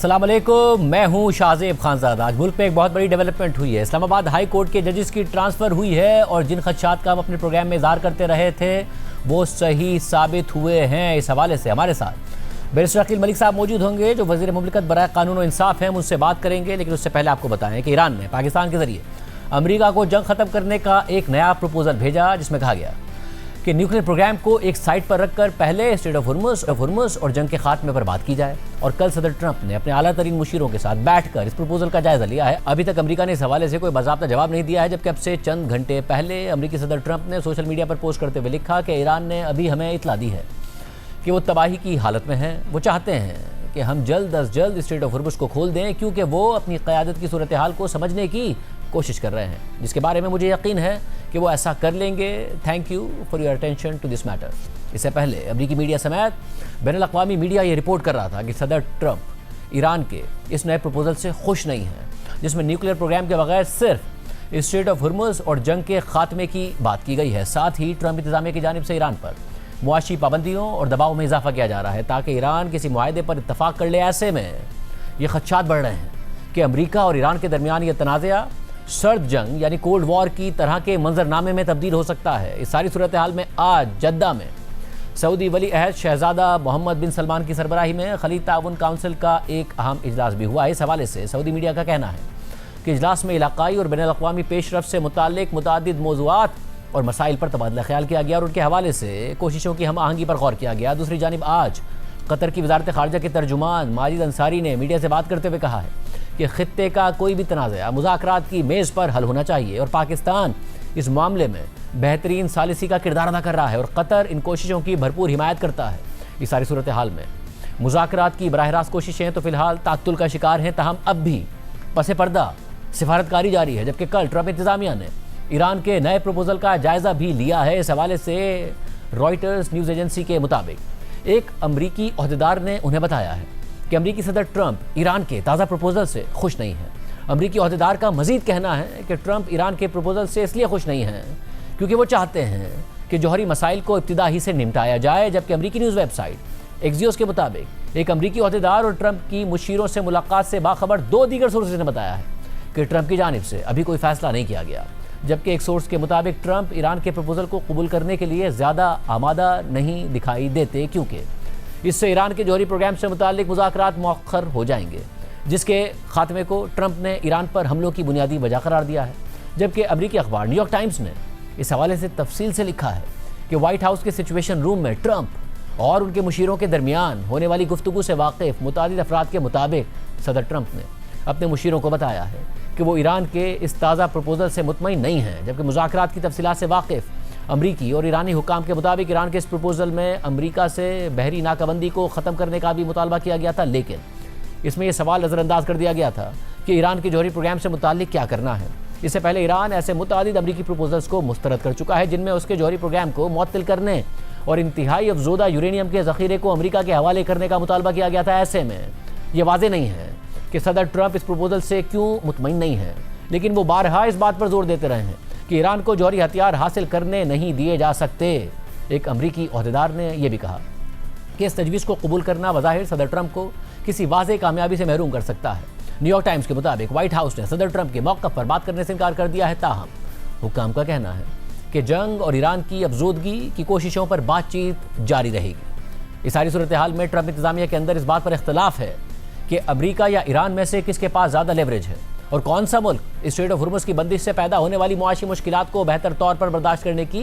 अस्सलाम वालेकुम, मैं हूं शाहजेब खानज़ादा। आज मुल्क में एक बहुत बड़ी डेवलपमेंट हुई है। इस्लामाबाद हाई कोर्ट के जजेस की ट्रांसफ़र हुई है और जिन खदशात का हम अपने प्रोग्राम में इज़हार करते रहे थे वो सही साबित हुए हैं। इस हवाले से हमारे साथ बैरिस्टर अकील मलिक साहब मौजूद होंगे जो वज़ीर मुमलिकत बराए कानून और इंसाफ हैं, मुझसे बात करेंगे। लेकिन उससे पहले आपको बताएं कि ईरान ने पाकिस्तान के ज़रिए अमेरिका को जंग ख़त्म करने का एक नया प्रपोजल भेजा, जिसमें कहा गया कि न्यूक्लियर प्रोग्राम को एक साइड पर रखकर पहले स्टेट ऑफ हुर्मुज़ और जंग के खात्मे पर बात की जाए। और कल सदर ट्रंप ने अपने आला तरीन मुशीरों के साथ बैठकर इस प्रपोजल का जायजा लिया है। अभी तक अमेरिका ने इस हवाले से कोई बाज़ाब्ता जवाब नहीं दिया है, जबकि अब से चंद घंटे पहले अमेरिकी सदर ट्रंप ने सोशल मीडिया पर पोस्ट करते हुए लिखा कि ईरान ने अभी हमें इतला दी है कि वो तबाही की हालत में है। वो चाहते हैं कि हम जल्द अज जल्द स्टेट ऑफ हुर्मुज़ को खोल दें, क्योंकि वो अपनी क़यादत की सूरत हाल को समझने की कोशिश कर रहे हैं, जिसके बारे में मुझे यकीन है कि वो ऐसा कर लेंगे। Thank you for your attention to this matter. इससे पहले अमेरिकी मीडिया समेत बैनुल अक़वामी मीडिया ये रिपोर्ट कर रहा था कि सदर ट्रंप ईरान के इस नए प्रपोजल से खुश नहीं हैं, जिसमें न्यूक्लियर प्रोग्राम के बगैर सिर्फ स्टेट ऑफ हुर्मुज़ और जंग के खात्मे की बात की गई है। साथ ही ट्रंप इंतज़ामिया की जानिब से ईरान पर मुआशी पाबंदियों और दबाव में इजाफा किया जा रहा है ताकि ईरान किसी मुआहदे पर इत्तफाक कर ले। ऐसे में ये खदशात बढ़ रहे हैं कि अमेरिका और ईरान के दरमियान ये तनाज़ा सर्द जंग यानी कोल्ड वॉर की तरह के मंजरनामे में तब्दील हो सकता है। इस सारी सूरत हाल में आज जद्दा में सऊदी वली अहद शहजादा मोहम्मद बिन सलमान की सरबराही में खलीज ताउन काउंसिल का एक अहम इजलास भी हुआ है। इस हवाले से सऊदी मीडिया का कहना है कि इजलास में इलाकाई और बैनुल अक़वामी पेशरफ से मुताल्लिक मुतअद्दिद मौज़ूआत और मसाइल पर तबादला ख्याल किया गया और उनके हवाले से कोशिशों की हम आहंगी पर गौर किया गया। दूसरी जानिब आज कतर की वज़ारत ख़ारिजा के तर्जुमान माजिद अंसारी ने मीडिया से बात करते हुए कहा है कि ख़ित्ते का कोई भी तनाज़ा मुज़ाकरात की मेज़ पर हल होना चाहिए और पाकिस्तान इस मामले में बेहतरीन सालिसी का किरदार अदा कर रहा है और कतर इन कोशिशों की भरपूर हिमायत करता है। इस सारी सूरत हाल में मुज़ाकरात की बराह रास्त कोशिशें तो फ़िलहाल ताक़ुल का शिकार हैं, ताहम अब भी पसे पर्दा सिफारतकारी जारी है। जबकि कल ट्रंप इंतज़ामिया ने ईरान के नए प्रपोजल का जायज़ा भी लिया है। इस हवाले से रॉयटर्स न्यूज़ एजेंसी के मुताबिक एक अमरीकी ओहदेदार ने उन्हें बताया है कि अमरीकी सदर ट्रंप ईरान के ताज़ा प्रपोजल से खुश नहीं है। अमरीकी ओहदेदार का मजीद कहना है कि ट्रंप ईरान के प्रपोजल से इसलिए खुश नहीं हैं क्योंकि वो चाहते हैं कि जौहरी मसाइल को इब्तिदा ही से निपटाया जाए। जबकि अमरीकी न्यूज़ वेबसाइट एक्सियोस के मुताबिक एक अमरीकी ओहदेदार और ट्रंप की मुशीरों से मुलाकात से बाखबर दो दीगर सोर्सेज ने बताया है कि ट्रंप की जानिब से अभी कोई फैसला नहीं किया गया। जबकि एक सोर्स के मुताबिक ट्रंप ईरान के प्रपोजल को कबूल करने के लिए ज़्यादा आमादा नहीं दिखाई देते, क्योंकि इससे ईरान के जौहरी प्रोग्राम से मुताल्लिक मुज़ाकरात मौखर हो जाएंगे, जिसके खात्मे को ट्रंप ने ईरान पर हमलों की बुनियादी वजह करार दिया है। जबकि अमरीकी अखबार न्यूयॉर्क टाइम्स ने इस हवाले से तफसील से लिखा है कि वाइट हाउस के सिचुएशन रूम में ट्रंप और उनके मुशीरों के दरमियान होने वाली गुफ्तगू से वाकिफ़ मुतादिद अफराद के मुताबिक सदर ट्रंप ने अपने मुशीरों को बताया है कि वो ईरान के इस ताज़ा प्रपोजल से मुतमईन नहीं हैं। जबकि मुज़ाकरात की तफसीलात से वाकिफ़ अमरीकी और ईरानी हुकाम के मुताबिक ईरान के इस प्रपोजल में अमरीका से बहरी नाकाबंदी को ख़त्म करने का भी मुतालबा किया गया था, लेकिन इसमें यह सवाल नज़रअंदाज कर दिया गया था कि ईरान के जौहरी प्रोग्राम से मुताल्लिक क्या करना है। इससे पहले ईरान ऐसे मुतअद्दिद अमरीकी प्रपोजल्स को मुस्तरद कर चुका है जिनमें उसके जौहरी प्रोग्राम को मुअत्तल करने और इंतहाई अफजोदा यूरेनियम के ज़ख़ीरे को अमरीका के हवाले करने का मुतालबा किया गया था। ऐसे में यह वाज़ेह नहीं है कि सदर ट्रंप इस प्रपोजल से क्यों मुतमईन नहीं है, लेकिन वो बारहा इस बात पर जोर देते रहे हैं कि ईरान को जौहरी हथियार हासिल करने नहीं दिए जा सकते। एक अमरीकी ओहदेदार ने यह भी कहा कि इस तजवीज़ को कबूल करना बज़ाहिर सदर ट्रंप को किसी वाज़ेह कामयाबी से महरूम कर सकता है। न्यूयॉर्क टाइम्स के मुताबिक वाइट हाउस ने सदर ट्रंप के मौक़िफ़ पर बात करने से इनकार कर दिया है, ताहम हुकाम का कहना है कि जंग और ईरान की अफजोदगी की कोशिशों पर बातचीत जारी रहेगी। इस सारी सूरत हाल में ट्रंप इंतज़ामिया के अंदर इस बात पर इख्तलाफ है कि अमरीका या ईरान में से किसके पास ज़्यादा लेवरेज है और कौन सा मुल्क स्टेट ऑफ हुर्मुज़ की बंदिश से पैदा होने वाली मुआशी मुश्किलात को बेहतर तौर पर बर्दाश्त करने की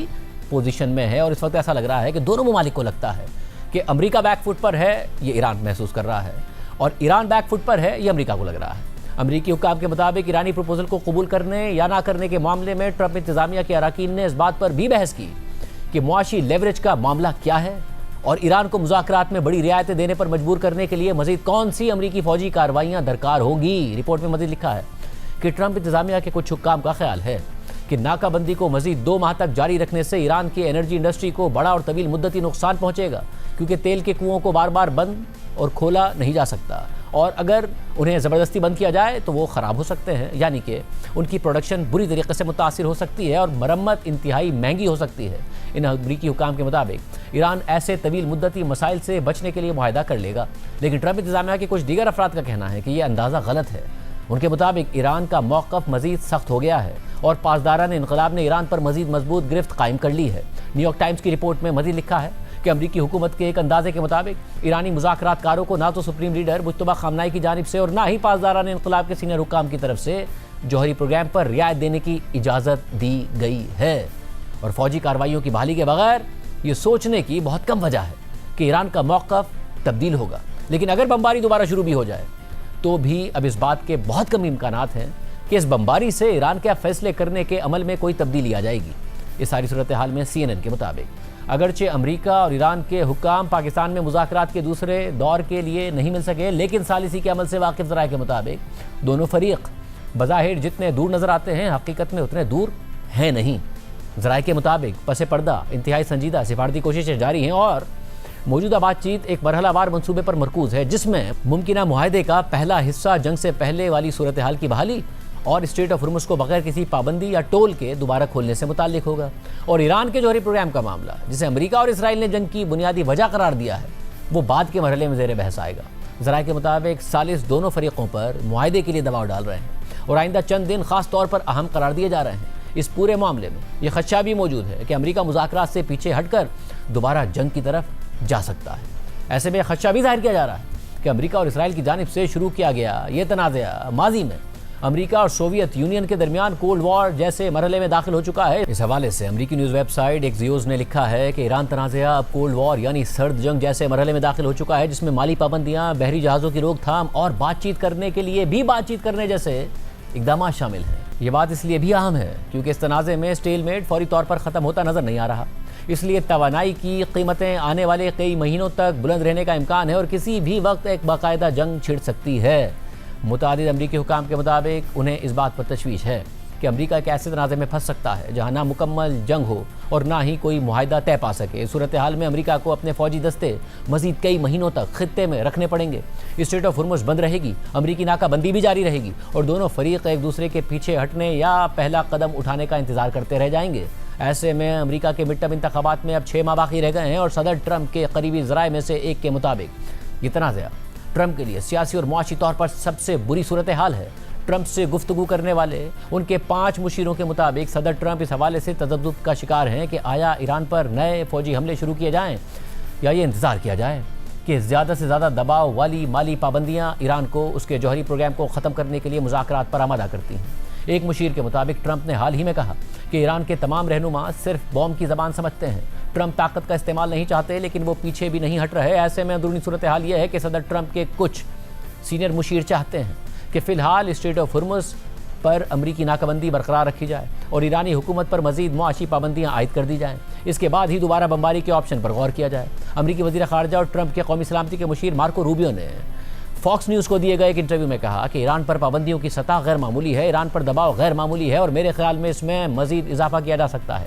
पोजीशन में है। और इस वक्त ऐसा लग रहा है कि दोनों ममालिक को लगता है कि अमरीका बैकफुट पर है, ये ईरान महसूस कर रहा है, और ईरान बैकफुट पर है, ये अमरीका को लग रहा है। अमरीकी हुक्काम के मुताबिक ईरानी प्रपोजल को कबूल करने या ना करने के मामले में ट्रंप इंतज़ामिया के अराकीन ने इस बात पर भी बहस की कि मुआशी लेवरेज का मामला क्या है और ईरान को मुज़ाकरात में बड़ी रियायतें देने पर मजबूर करने के लिए मज़ीद कौन सी अमरीकी फ़ौजी कार्रवाइयाँ दरकार होंगी। रिपोर्ट में मज़ीद लिखा है कि ट्रंप इंतज़ामिया के कुछ हुक्काम का ख्याल है कि नाकाबंदी को मज़ीद 2 माह तक जारी रखने से ईरान की एनर्जी इंडस्ट्री को बड़ा और तवील मुद्दती नुकसान पहुँचेगा, क्योंकि तेल के कुओं को बार बार बंद और खोला नहीं जा सकता और अगर उन्हें ज़बरदस्ती बंद किया जाए तो वो ख़राब हो सकते हैं, यानी कि उनकी प्रोडक्शन बुरी तरीके से मुतासिर हो सकती है और मरम्मत इंतहाई महंगी हो सकती है। इन अमरीकी हुकाम के मुताबिक ईरान ऐसे तवील मुद्दती मसाइल से बचने के लिए मुआहदा कर लेगा, लेकिन ट्रंप इंतज़ामिया के कुछ दीगर अफराद का कहना है कि यह अंदाज़ा गलत है। उनके मुताबिक ईरान का मौक़िफ़ मज़ीद सख्त हो गया है और पासदारान इनक़लाब ने ईरान पर मज़ीद मजबूत गिरफ्त कायम कर ली है। न्यूयॉर्क टाइम्स की रिपोर्ट में मज़ीद लिखा है कि अमरीकी हुकूमत के एक अंदाजे के मुताबिक ईरानी मुज़ाकरातकारों को ना तो सुप्रीम लीडर मुज्तबा ख़ामनाई की जानिब से और ना ही पासदारान इनक़लाब के सीनियर हुकाम की तरफ से जौहरी प्रोग्राम पर रियायत देने की इजाज़त दी गई है। और फ़ौजी कार्रवाइयों की बहाली के बगैर ये सोचने की बहुत कम वजह है कि ईरान का मौक़िफ़ तब्दील होगा। लेकिन अगर बमबारी दोबारा शुरू भी हो जाए तो भी अब इस बात के बहुत कम इम्कानात हैं कि इस बमबारी से ईरान के फैसले करने के अमल में कोई तब्दीली आ जाएगी। इस सारी सूरत हाल में CNN के मुताबिक अगरचे अमरीका और ईरान के हुक्काम पाकिस्तान में मुज़ाकरात के दूसरे दौर के लिए नहीं मिल सके, लेकिन सालिसी के अमल से वाकिफ़ ज़राए के मुताबिक दोनों फरीक बज़ाहिर जितने दूर नज़र आते हैं हकीकत में उतने दूर हैं नहीं। ज़राए के मुताबिक पसे पर्दा इंतहाई संजीदा सिफारती कोशिशें जारी हैं और मौजूदा बातचीत एक मरहलावार मंसूबे पर मरकूज़ है, जिसमें मुमकिना मुआहदे का पहला हिस्सा जंग से पहले वाली सूरत हाल की बहाली और स्ट्रेट ऑफ हुर्मुज़ को बगैर किसी पाबंदी या टोल के दोबारा खोलने से मुताल्लिक होगा। और ईरान के जौहरी प्रोग्राम का मामला, जिसे अमेरिका और इसराइल ने जंग की बुनियादी वजह करार दिया है, वो बाद के मरहले में ज़ेर बहस आएगा। ज़राए के मुताबिक सालिस दोनों फरीकों पर मुआहदे के लिए दबाव डाल रहे हैं और आइंदा चंद दिन खास तौर पर अहम करार दिए जा रहे हैं। इस पूरे मामले में यह खदशा भी मौजूद है कि अमेरिका मुज़ाकरात से पीछे हटकर दोबारा जंग की तरफ जा सकता है। ऐसे में खदशा भी जाहिर किया जा रहा है कि अमेरिका और इसराइल की जानिब से शुरू किया गया ये तनाज़ा माजी में अमेरिका और सोवियत यूनियन के दरमियान कोल्ड वॉर जैसे मरहले में दाखिल हो चुका है। इस हवाले से अमेरिकी न्यूज़ वेबसाइट एक्सियोस ने लिखा है कि ईरान तनाज़ा अब कोल्ड वॉर यानी सर्द जंग जैसे मरहले में दाखिल हो चुका है, जिसमें माली पाबंदियाँ, बहरी जहाज़ों की रोकथाम और बातचीत करने के लिए भी बातचीत करने जैसे इकदाम शामिल हैं। ये बात इसलिए भी अहम है क्योंकि इस तनाज़े में स्टेलमेट फौरी तौर पर ख़त्म होता नज़र नहीं आ रहा। इसलिए तवानाई की कीमतें आने वाले कई महीनों तक बुलंद रहने का इम्कान है और किसी भी वक्त एक बाकायदा जंग छिड़ सकती है। मुतादिद अमरीकी हुकाम के मुताबिक उन्हें इस बात पर तशवीश है कि अमरीका एक ऐसे तनाज़े में फंस सकता है जहाँ ना मुकम्मल जंग हो और ना ही कोई मुआहदा तय पा सके। सूरत हाल में अमरीका को अपने फ़ौजी दस्ते मज़ीद कई महीनों तक खित्ते में रखने पड़ेंगे। स्ट्रेट ऑफ हुर्मुज़ बंद रहेगी, अमरीकी नाकाबंदी भी जारी रहेगी और दोनों फरीक एक दूसरे के पीछे हटने या पहला कदम उठाने का इंतज़ार करते रह जाएंगे। ऐसे में अमरीका के मिड टर्म इंतखाबात में अब 6 माह बाकी रह गए हैं और सदर ट्रंप के करीबी ज़राए में से एक के मुताबिक ये तनाज़ा ट्रंप के लिए सियासी और मुआशी तौर पर सबसे बुरी सूरत हाल है। ट्रंप से गुफ्तगू करने वाले उनके 5 मुशीरों के मुताबिक सदर ट्रंप इस हवाले से तजद्दुद का शिकार हैं कि आया ईरान पर नए फौजी हमले शुरू किए जाएं या ये इंतज़ार किया जाए कि ज़्यादा से ज़्यादा दबाव वाली माली पाबंदियाँ ईरान को उसके जौहरी प्रोग्राम को ख़त्म करने के लिए मुज़ाकरात पर आमादा करती हैं। एक मुशीर के मुताबिक ट्रंप ने हाल ही में कहा कि ईरान के तमाम रहनुमा सिर्फ बॉम्ब की ज़बान समझते हैं। ट्रंप ताकत का इस्तेमाल नहीं चाहते, लेकिन वो पीछे भी नहीं हट रहे। ऐसे में अंदरूनी सूरत हाल यह है कि सदर ट्रंप के कुछ सीनियर मुशीर चाहते हैं कि फ़िलहाल स्ट्रेट ऑफ हुर्मुज़ पर अमरीकी नाकाबंदी बरकरार रखी जाए और ईरानी हुकूमत पर मज़ीद मुआशी पाबंदियाँ आयद कर दी जाएँ। इसके बाद ही दोबारा बमबारी के ऑप्शन पर गौर किया जाए। अमरीकी वज़ीर ख़ारजा और ट्रंप के कौमी सलामती के मुशीर मार्को रूबियो ने फॉक्स न्यूज़ को दिए गए एक इंटरव्यू में कहा कि ईरान पर पाबंदियों की सतह गैर मामूली है, ईरान पर दबाव गैर मामूली है और मेरे ख्याल में इसमें मज़ीद इजाफा किया जा सकता है।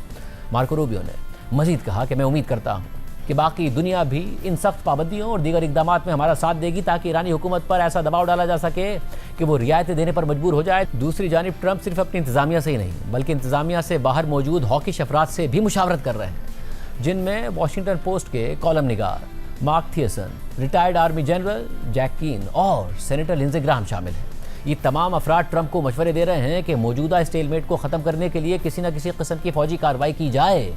मार्को रूबियो ने मज़ीद कहा कि मैं उम्मीद करता हूँ कि बाकी दुनिया भी इन सख्त पाबंदियों और दीगर इक़दामात में हमारा साथ देगी ताकि ईरानी हुकूमत पर ऐसा दबाव डाला जा सके कि वो रियायतें देने पर मजबूर हो जाए। दूसरी जानिब ट्रंप सिर्फ अपनी इंतज़ामिया से ही नहीं बल्कि इंतज़ामिया से बाहर मौजूद हॉकिश अफराद से भी मुशावरत कर रहे हैं, जिनमें वाशिंगटन पोस्ट के कॉलम निगार Mark Thiessen, retired army general Jack Keane और सेनेटर लिंडसे ग्राहम शामिल हैं। ये तमाम अफराद ट्रंप को मशवरे दे रहे हैं कि मौजूदा स्टेलमेट को ख़त्म करने के लिए किसी न किसी किस्म की फ़ौजी कार्रवाई की जाए।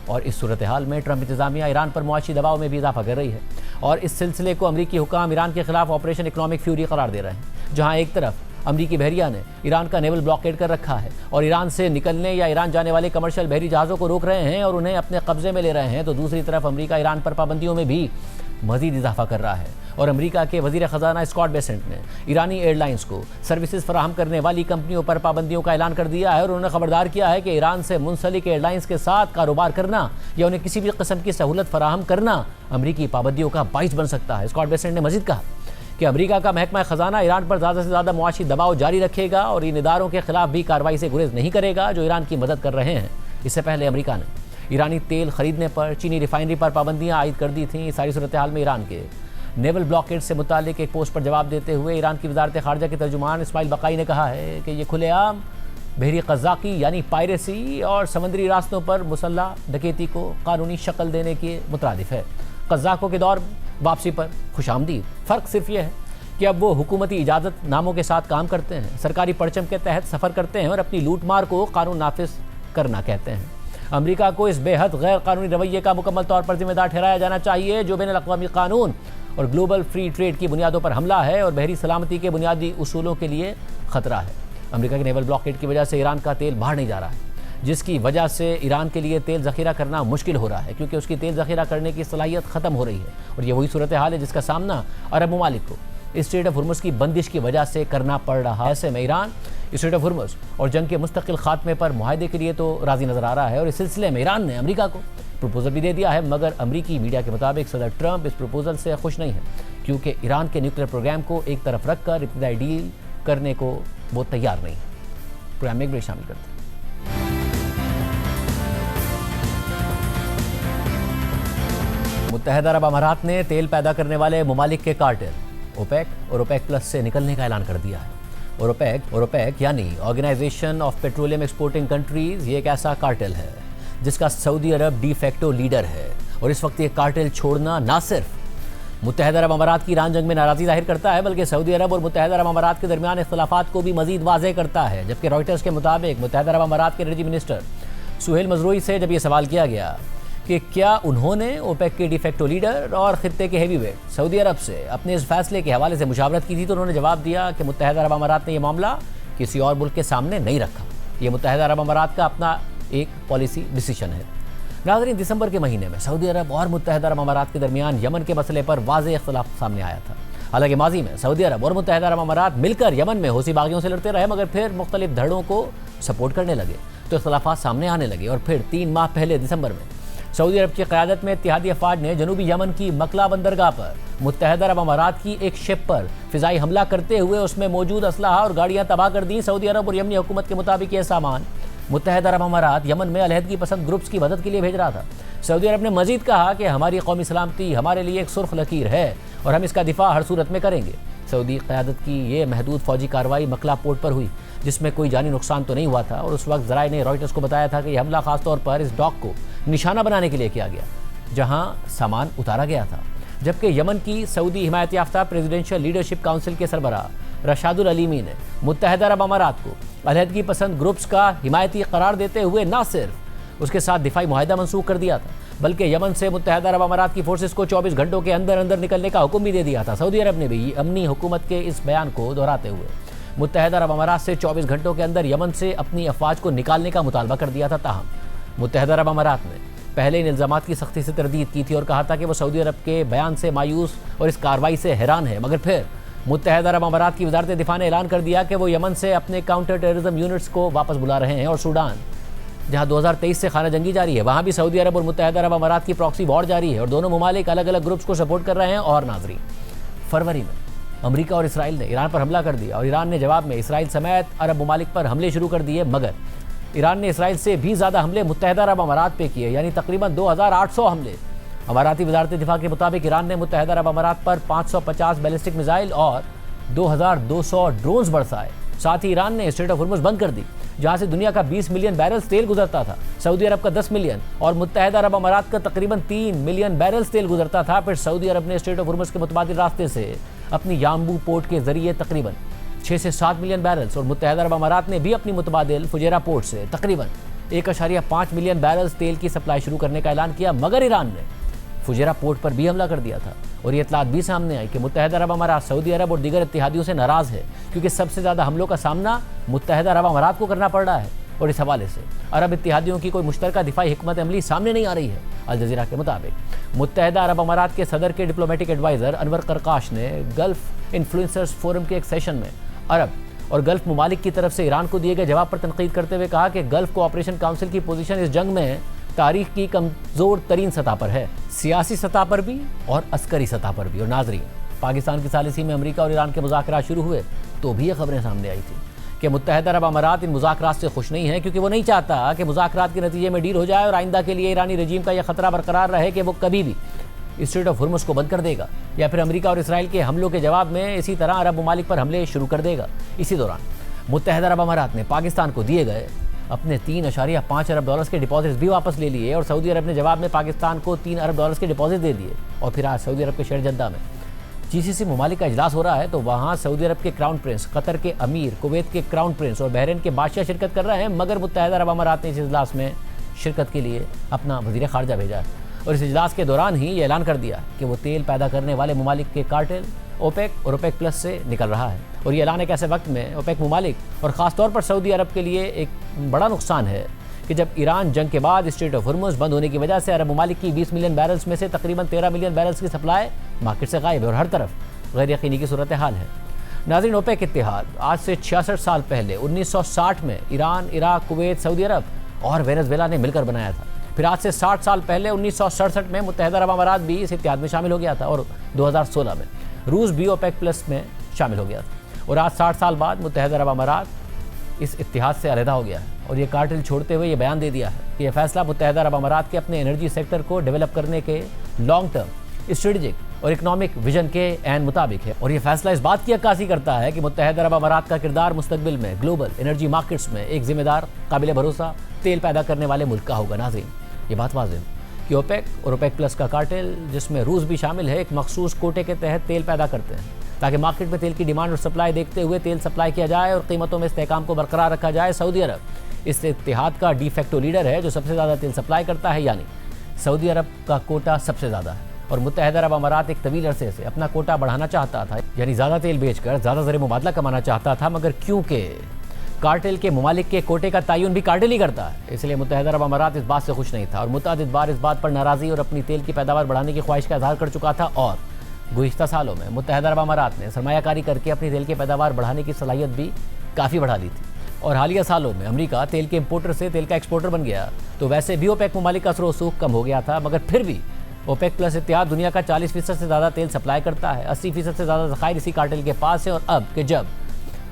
और इस सूरत हाल में ट्रंप इंतज़ामिया ईरान पर मुआशी दबाव में भी इजाफा कर रही है और इस सिलसिले को अमरीकी हुकाम ईरान के खिलाफ ऑपरेशन इकनॉमिक फ्यूरी करार दे रहे हैं, जहाँ एक तरफ अमरीकी बहरिया ने ईरान का नेवल ब्लॉकेड कर रखा है और ईरान से निकलने या ईरान जाने वाले कमर्शियल बहरी जहाज़ों को रोक रहे हैं और उन्हें अपने कब्जे में ले रहे हैं, तो दूसरी तरफ अमरीका ईरान पर पाबंदियों में भी मज़ीद इजाफा कर रहा है। और अमेरिका के वज़ीर ख़जाना स्कॉट बेसेंट ने ईरानी एयरलाइंस को सर्विसेज फराहम करने वाली कंपनियों पर पाबंदियों का ऐलान कर दिया है और उन्होंने खबरदार किया है कि ईरान से मुंसलिक एयरलाइंस के साथ कारोबार करना या उन्हें किसी भी किस्म की सहूलत फराहम करना अमरीकी पाबंदियों का बाइस बन सकता है। स्कॉट बेसेंट ने मज़ीद कहा कि अमेरिका का महकमा ख़जाना ईरान पर ज़्यादा से ज़्यादा मुआशी दबाव जारी रखेगा और इन इदारों के खिलाफ भी कार्रवाई से गुरेज नहीं करेगा जो ईरान की मदद कर रहे हैं। इससे पहले अमेरिका ने ईरानी तेल खरीदने पर चीनी रिफाइनरी पर पाबंदियाँ आयद कर दी थीं। सारी सूरत हाल में ईरान के नेवल ब्लॉकेड से मुतालिक एक पोस्ट पर जवाब देते हुए ईरान की वजारत खारजा के तर्जुमान इस्माइल बकाई ने कहा है कि ये खुलेआम बहरी क़ज़ाक़ी यानी पायरेसी और समंदरी रास्तों पर मुसल्ह डकैती को कानूनी शक्ल देने के मुतरादिफ है। क़ज़ाक़ों के दौर वापसी पर खुशामदीद। फ़र्क सिर्फ यह है कि अब वो हुकूमती इजाज़त नामों के साथ काम करते हैं, सरकारी परचम के तहत सफ़र करते हैं और अपनी लूट मार को कानून नाफिज करना कहते हैं। अमेरिका को इस बेहद गैर कानूनी रवैये का मुकम्मल तौर पर जिम्मेदार ठहराया जाना चाहिए जो बैनुल अक़वामी कानून और ग्लोबल फ्री ट्रेड की बुनियादों पर हमला है और बहरी सलामती के बुनियादी उसूलों के लिए ख़तरा है। अमेरिका के नेवल ब्लॉकेड की वजह से ईरान का तेल बाहर नहीं जा रहा है, जिसकी वजह से ईरान के लिए तेल ज़ख़ीरा करना मुश्किल हो रहा है क्योंकि उसकी तेल ज़ख़ीरा करने की सलाहियत ख़त्म हो रही है। और ये वही सूरत हाल है जिसका सामना अरब ममालिक को स्ट्रेट ऑफ हुर्मुज़ की बंदिश की वजह से करना पड़ रहा है। ऐसे में ईरान स्ट्रेट ऑफ हुर्मुज़ और जंग के मुस्तकिल खात्मे पर मुआहदे के लिए तो राज़ी नज़र आ रहा है और इस सिलसिले में ईरान ने अमेरिका को प्रपोजल भी दे दिया है, मगर अमरीकी मीडिया के मुताबिक सदर ट्रंप इस प्रपोजल से खुश नहीं है क्योंकि ईरान के न्यूक्लियर प्रोग्राम को एक तरफ रखकर इब्तदाई डील करने को वो तैयार नहीं है। प्रोग्राम में एक ब्रेक शामिल करते हैं। मुत्तहदा अरब अमारात ने तेल पैदा करने वाले ममालिक के कार्टेल ओपेक और ओपेक प्लस से निकलने का ऐलान कर दिया है। और ओपेक यानी organization of petroleum exporting countries ये एक ऐसा कार्टेल है जिसका Saudi Arab de facto leader है और इस वक्त ये कार्टेल छोड़ना ना सिर्फ मुत्तहदा अरब अमारात की ईरान जंग में नाराज़गी जाहिर करता है बल्कि सऊदी अरब और मुत्तहदा अरब अमारात के दरमियान इख्तलाफात को भी मजीद वाज़ेह करता है। जबकि रॉयटर्स के मुताबिक मुत्तहदा अरब अमारात के एनर्जी मिनिस्टर सुहेल मजरूई से जब ये सवाल किया गया कि क्या उन्होंने ओपेक के डिफेक्टो लीडर और खित्ते के हैवी वेट सऊदी अरब से अपने इस फैसले के हवाले से मुशावरत की थी, तो उन्होंने जवाब दिया कि मुत्तहदा अरब अमारात ने यह मामला किसी और मुल्क के सामने नहीं रखा। ये मुत्तहदा अरब अमारात का अपना एक पॉलिसी डिसीजन है। नाज़रीन, दिसंबर के महीने में सऊदी अरब और मुत्तहदा अरब अमारात के दरमियान यमन के मसले पर वाज़ेह इख्तिलाफ सामने आया था। हालांकि माजी में सऊदी अरब और मुत्तहदा अरब अमारात मिलकर यमन में हौसी बागियों से लड़ते रहे, मगर फिर मुख्तलिफ धड़ों को सपोर्ट करने लगे तो इख्तिलाफात सामने आने लगे। और फिर 3 माह पहले दिसंबर में सऊदी अरब की क़यादत में इत्तेहादी अफवाज ने जनूबी यमन की मकला बंदरगाह पर मुत्तहदा अरब अमारात की एक शिप पर फ़िज़ाई हमला करते हुए उसमें मौजूद असलहा और गाड़ियाँ तबाह कर दी। सऊदी अरब और यमनी हुकूमत के मुताबिक यह सामान मुत्तहदा अरब अमारात यमन में अलहदगी पसंद ग्रुप्स की मदद के लिए भेज रहा था। सऊदी अरब ने मजीद कहा कि हमारी कौमी सलामती हमारे लिए एक सुर्ख लकीर है और हम इसका दिफा हर सूरत में करेंगे। सऊदी क़यादत की ये महदूद फ़ौजी कार्रवाई मकला पोर्ट पर हुई जिसमें कोई जानी नुकसान तो नहीं हुआ था और उस वक्त ज़राए ने रॉयटर्स को बताया था कि यह हमला ख़ास तौर पर इस डॉक को निशाना बनाने के लिए किया गया जहाँ सामान उतारा गया था। जबकि यमन की सऊदी हिमायत याफ्ता प्रेसिडेंशियल लीडरशिप काउंसिल के सरबराह रशादुल अलीमी ने मुत्तहदा अरब अमारात को अलहदगी पसंद ग्रुप्स का हिमायती करार देते हुए न सिर्फ उसके साथ दिफाई मुआहदा मनसूख कर दिया था बल्कि यमन से मुत्तहदा अरब अमारात की फोर्सेस को 24 घंटों के अंदर अंदर निकलने का हुक्म भी दे दिया था। सऊदी अरब ने भी अमनी हुकूमत के इस बयान को दोहराते हुए मुत्तहदा अरब अमारात से 24 घंटों के अंदर यमन से अपनी अफवाज को निकालने का मुतालबा कर दिया था। ताहम मुत्तहदा अरब अमारात ने पहले इन इल्ज़ामात की सख्ती से तरदीद की थी और कहा था कि वो सऊदी अरब के बयान से मायूस और इस कार्रवाई से हैरान है, मगर फिर मुत्तहदा अरब अमारात की वजारत दिफा ने ऐलान कर दिया कि वो यमन से अपने काउंटर टेररिज्म यूनिट्स को वापस बुला रहे हैं और सूडान जहां 2023 से खाना जंगी जारी है वहां भी सऊदी अरब और मुत्तहदा अरब अमारात की प्रॉक्सी वॉर जारी है और दोनों ममालिक अलग अलग ग्रुप्स को सपोर्ट कर रहे हैं। और नाजरीन, फरवरी में अमेरिका और इसराइल ने ईरान पर हमला कर दिया और ईरान ने जवाब में इसराइल समेत अरब ममालिक पर हमले शुरू कर दिए, मगर ईरान ने इसराइल से भी ज़्यादा हमले मुत्तहदा अरब अमारात पे किए, यानी तकरीबन 2800 हमले। अमाराती वजारत दिफा के मुताबिक ईरान ने मुत्तहदा अरब अमारात पर 550 बैलिस्टिक मिसाइल और 2200 ड्रोन्स बरसाए। साथ ही ईरान ने स्ट्रेट ऑफ हुर्मुज़ बंद कर दी जहां से दुनिया का 20 मिलियन बैरल्स तेल गुजरता था, सऊदी अरब का 10 मिलियन और मुत्तहदा अरब अमारात का तकरीबन 3 मिलियन बैरल्स तेल गुजरता था। फिर सऊदी अरब ने स्ट्रेट ऑफ हुर्मुज़ के मुतबादिल रास्ते से अपनी याम्बू पोर्ट के जरिए तकरीबन 6 से 7 मिलियन बैरल्स और मुत्तहदा अरब अमारात ने भी अपनी मुतबादिल फुजेरा पोर्ट से तकरीबन 1.5 मिलियन बैरल्स तेल की सप्लाई शुरू करने का ऐलान किया, मगर ईरान ने फुजेरा पोर्ट पर भी हमला कर दिया था। और ये इतलात भी सामने आई कि मुत्तहदा अरब अमारात सऊदी अरब और दीगर इत्तेहादियों से नाराज़ है क्योंकि सबसे ज़्यादा हमलों का सामना मुत्तहदा अरब अमारात को करना पड़ रहा है और इस हवाले से अरब इत्तेहादियों की कोई मुश्तरका दिफाई हिकमत अमली सामने नहीं आ रही है। अल जज़ीरा के मुताबिक मुत्तहदा अरब अमारात के सदर के डिप्लोमेटिक एडवाइज़र अनवर करकाश ने गल्फ़ इन्फ्लुएंसर्स फोरम के एक सेशन में अरब और गल्फ़ ममालिक की तरफ से ईरान को दिए गए जवाब पर तनकीद करते हुए कहा कि गल्फ़ कोऑपरेशन काउंसिल की पोजीशन इस जंग में तारीख की कमज़ोर तरीन सतह पर है, सियासी सतह पर भी और अस्करी सतह पर भी। और नाजरीन, पाकिस्तान की सालिसी में अमेरिका और ईरान के मुज़ाकरात शुरू हुए तो भी ये खबरें सामने आई थी कि मुत्तहदा अरब अमारात इन मुज़ाकरात से खुश नहीं है क्योंकि वो नहीं चाहता कि मुज़ाकरात के नतीजे में डील हो जाए और आइंदा के लिए ईरानी रजीम का यह खतरा बरकरार रहे कि वो कभी भी स्ट्रेट ऑफ हुर्मुज़ को बंद कर देगा या फिर अमेरिका और इसराइल के हमलों के जवाब में इसी तरह अरब ममालिक पर हमले शुरू कर देगा। इसी दौरान मुत्तहदा अरब अमारात ने पाकिस्तान को दिए गए अपने $3.5 अरब के डिपॉजिट्स भी वापस ले लिए और सऊदी अरब ने जवाब में पाकिस्तान को $3 अरब के डिपॉजिट दे दिए। और फिर आज सऊदी अरब के शहर जद्दा में जीसीसी ममालिक का इजलास हो रहा है, तो वहाँ सऊदी अरब के क्राउन प्रिंस, कतर के अमीर, कुवैत के क्राउन प्रिंस और बहरीन के बादशाह शिरकत कर रहे हैं। मगर मुत्तहदा अरब अमारात ने इस इजलास में शिरकत के लिए अपना वज़ीर ख़ारजा भेजा है और इस इजलास के दौरान ही ये ऐलान कर दिया कि वो तेल पैदा करने वाले ममालिक के कार्टेल ओपेक और ओपेक प्लस से निकल रहा है। और ये ऐलान एक ऐसे वक्त में ओपेक ममालिक और ख़ासतौर पर सऊदी अरब के लिए एक बड़ा नुकसान है कि जब ईरान जंग के बाद स्ट्रेट ऑफ हुर्मुज़ बंद होने की वजह से अरब ममालिक की 20 मिलियन बैरल्स में से तकरीबन 13 मिलियन बैरल्स की सप्लाई मार्केट से गायब है और हर तरफ गैर यकीनी की सूरत हाल है। नाज़रीन, ओपेक इत्तेहाद आज से 66 साल पहले 1960 में ईरान, इराक, कुवैत, सऊदी अरब और वेनेजुएला ने मिलकर बनाया था। फिर आज से 60 साल पहले 1967 में मुत्तहदा अरब अमारात भी इस इत्तेहाद में शामिल हो गया था और 2016 में रूस भी ओपेक प्लस में शामिल हो गया था। और आज 60 साल बाद मुत्तहदा अरब अमारात इस इत्तेहाद से अलहदा हो गया है और ये कार्टेल छोड़ते हुए ये बयान दे दिया है कि यह फैसला मुत्तहदा अरब अमारात के अपने एनर्जी सेक्टर को डेवलप करने के लॉन्ग टर्म स्ट्रेटेजिक और इकोनॉमिक विजन के ऐन मुताबिक है। और ये फैसला इस बात की अक्कासी करता है कि मुत्तहदा अरब अमारात का किरदार मुस्तकबिल में ग्लोबल एनर्जी मार्केट्स में एक जिम्मेदार, काबिल भरोसा तेल पैदा करने वाले मुल्क का होगा। नाज़रीन, ये बात वाज़ेह है कि ओपेक और ओपेक प्लस का कार्टेल, जिसमें रूस भी शामिल है, एक मखसूस कोटे के तहत तेल पैदा करते हैं ताकि मार्केट में तेल की डिमांड और सप्लाई देखते हुए तेल सप्लाई किया जाए और कीमतों में इस्तेहकाम को बरकरार रखा जाए। सऊदी अरब इस इत्तेहाद का डी फैक्टो लीडर है जो सबसे ज़्यादा तेल सप्लाई करता है, यानी सऊदी अरब का कोटा सबसे ज़्यादा है। और मुत्तहदा अरब अमारात एक तवील अरसे से अपना कोटा बढ़ाना चाहता था, यानी ज़्यादा तेल बेचकर ज़्यादा ज़र मुबादला कमाना चाहता था। मगर क्योंकि कार्टेल के ममालिक के कोटे का तयन भी कार्टेल ही करता है, इसलिए मुत्तहदा अरब अमारात इस बात से खुश नहीं था और मुतअद्दिद बार इस बात पर नाराज़ी और अपनी तेल की पैदावार बढ़ाने की ख्वाहिश का इजहार कर चुका था। और गुज़िश्ता सालों में मुत्तहदा अरब अमारात ने सरमायाकारी करके अपनी तेल की पैदावार बढ़ाने की सलाहियत भी काफ़ी बढ़ा दी थी। और हालिया सालों में अमेरिका तेल के इंपोर्टर से तेल का एक्सपोर्टर बन गया, तो वैसे भी ओपेक ममालिक का असर रसूख कम हो गया था। मगर फिर भी ओपेक प्लस इत्तेहाद दुनिया का 40% से ज़्यादा तेल सप्लाई करता है, 80% से ज़्यादा ज़खायर इसी कार्टेल के पास है। और अब कि जब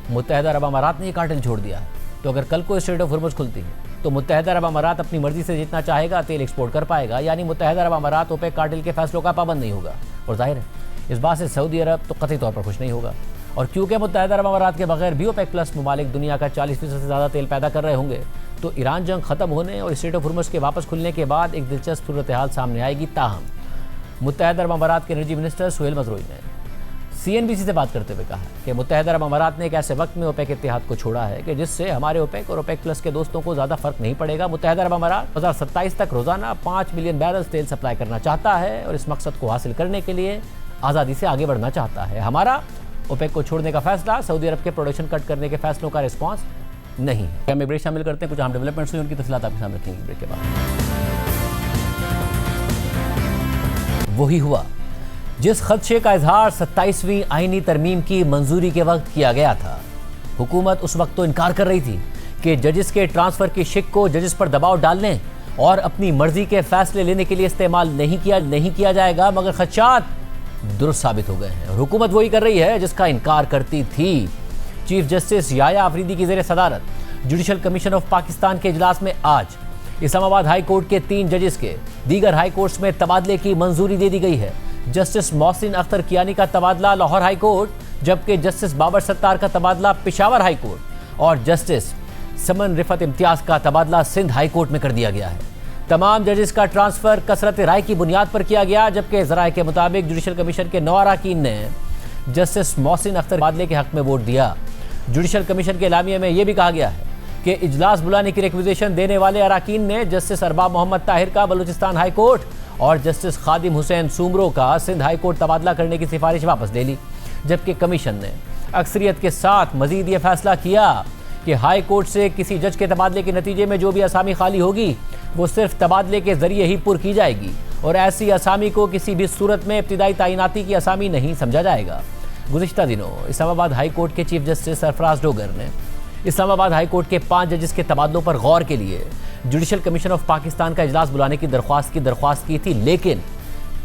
मुत्तहदा अरब अमारात ने ये कार्टेल छोड़ दिया है, तो अगर कल को स्ट्रेट ऑफ हुर्मुज़ खुलती है तो मुत्तहदा अरब अमारात अपनी मर्जी से जितना चाहेगा तेल एक्सपोर्ट कर पाएगा, यानी मुत्तहदा अरब अमारात ओपेक कार्टेल के फैसलों का पाबंद नहीं होगा। और जाहिर है इस बात से सऊदी अरब तो कतई तौर पर खुश नहीं होगा। और क्योंकि मुत्तहदा अरब अमारात के बगैर भी ओपेक प्लस ममालिक दुनिया का 40% से ज़्यादा तेल पैदा कर रहे होंगे, तो ईरान जंग ख़त्म होने और स्ट्रेट ऑफ हुर्मुज़ के वापस खुलने के बाद एक दिलचस्प सूरत हाल सामने आएगी। ताहम मुत्तहदा अरब अमारात के एनर्जी मिनिस्टर सुहेल मज़रूई ने CNBC से बात करते हुए कहा कि मुत्तहदा अरब अमारात ने एक ऐसे वक्त में ओपेक इत्तेहाद को छोड़ा है कि जिससे हमारे ओपेक और ओपेक प्लस के दोस्तों को ज़्यादा फर्क नहीं पड़ेगा। मुत्तहदा अरब अमारात 2027 तक रोज़ाना 5 मिलियन बैरल्स तेल सप्लाई करना चाहता है और इस मकसद को हासिल करने के लिए आज़ादी से आगे बढ़ना चाहता है। हमारा ओपेक को छोड़ने का फैसला सऊदी अरब के प्रोडक्शन कट करने के फैसलों का रिस्पॉन्स नहीं है। हम ब्रेक शामिल करते हैं, कुछ आम डेवलपमेंट्स हुई उनकी तफसीलात आपके सामने रखेंगे ब्रेक के बाद। वही हुआ जिस खदशे का इजहार 27वीं आईनी तरमीम की मंजूरी के वक्त किया गया था। हुकूमत उस वक्त तो इनकार कर रही थी कि जजेस के ट्रांसफ़र की शिक को जजेस पर दबाव डालने और अपनी मर्जी के फैसले लेने के लिए इस्तेमाल नहीं किया जाएगा, मगर खदशात दुरुस्त साबित हो गए हैं। और हुकूमत वही कर रही है जिसका इनकार करती थी। चीफ जस्टिस याया अफरीदी की ज़ेर सदारत जुडिशल कमीशन ऑफ पाकिस्तान के इजलास में आज इस्लामाबाद हाई कोर्ट के 3 जजेस के दीगर हाई कोर्ट्स में तबादले की मंजूरी दे दी गई है। जस्टिस मोहसिन अख्तर कियानी का तबादला लाहौर हाई कोर्ट, जबकि जस्टिस बाबर सत्तार का तबादला पेशावर हाई कोर्ट और जस्टिस समन रिफत इम्तियाज का तबादला सिंध हाई कोर्ट में कर दिया गया है। तमाम जजेस का ट्रांसफ़र कसरत राय की बुनियाद पर किया गया, जबकि ज़राए के मुताबिक जुडिशल कमीशन के 9 अरकान ने जस्टिस मोहसिन अख्तर तबादले के हक़ में वोट दिया। जुडिशल कमीशन के एलामिया में यह भी कहा गया है कि इजलास बुलाने की रिक्वेजिशन देने वाले अरकान ने जस्टिस अरबाब मोहम्मद ताहिर का बलूचिस्तान हाई कोर्ट और जस्टिस खादिम हुसैन सुमरो का सिंध हाई कोर्ट तबादला करने की सिफारिश वापस ले ली, जबकि कमीशन ने अक्सरियत के साथ मजीद ये फैसला किया कि हाई कोर्ट से किसी जज के तबादले के नतीजे में जो भी असामी खाली होगी वो सिर्फ तबादले के जरिए ही पुर की जाएगी और ऐसी असामी को किसी भी सूरत में इब्तिदाई तैनाती की असामी नहीं समझा जाएगा। गुज़िश्ता दिनों इस्लामाबाद हाई कोर्ट के चीफ जस्टिस सरफराज डोगर ने इस्लामाबाद हाई कोर्ट के 5 जजेस के तबादलों पर गौर के लिए जुडिशल कमीशन ऑफ पाकिस्तान का इजलास बुलाने की दरख्वास्त की थी, लेकिन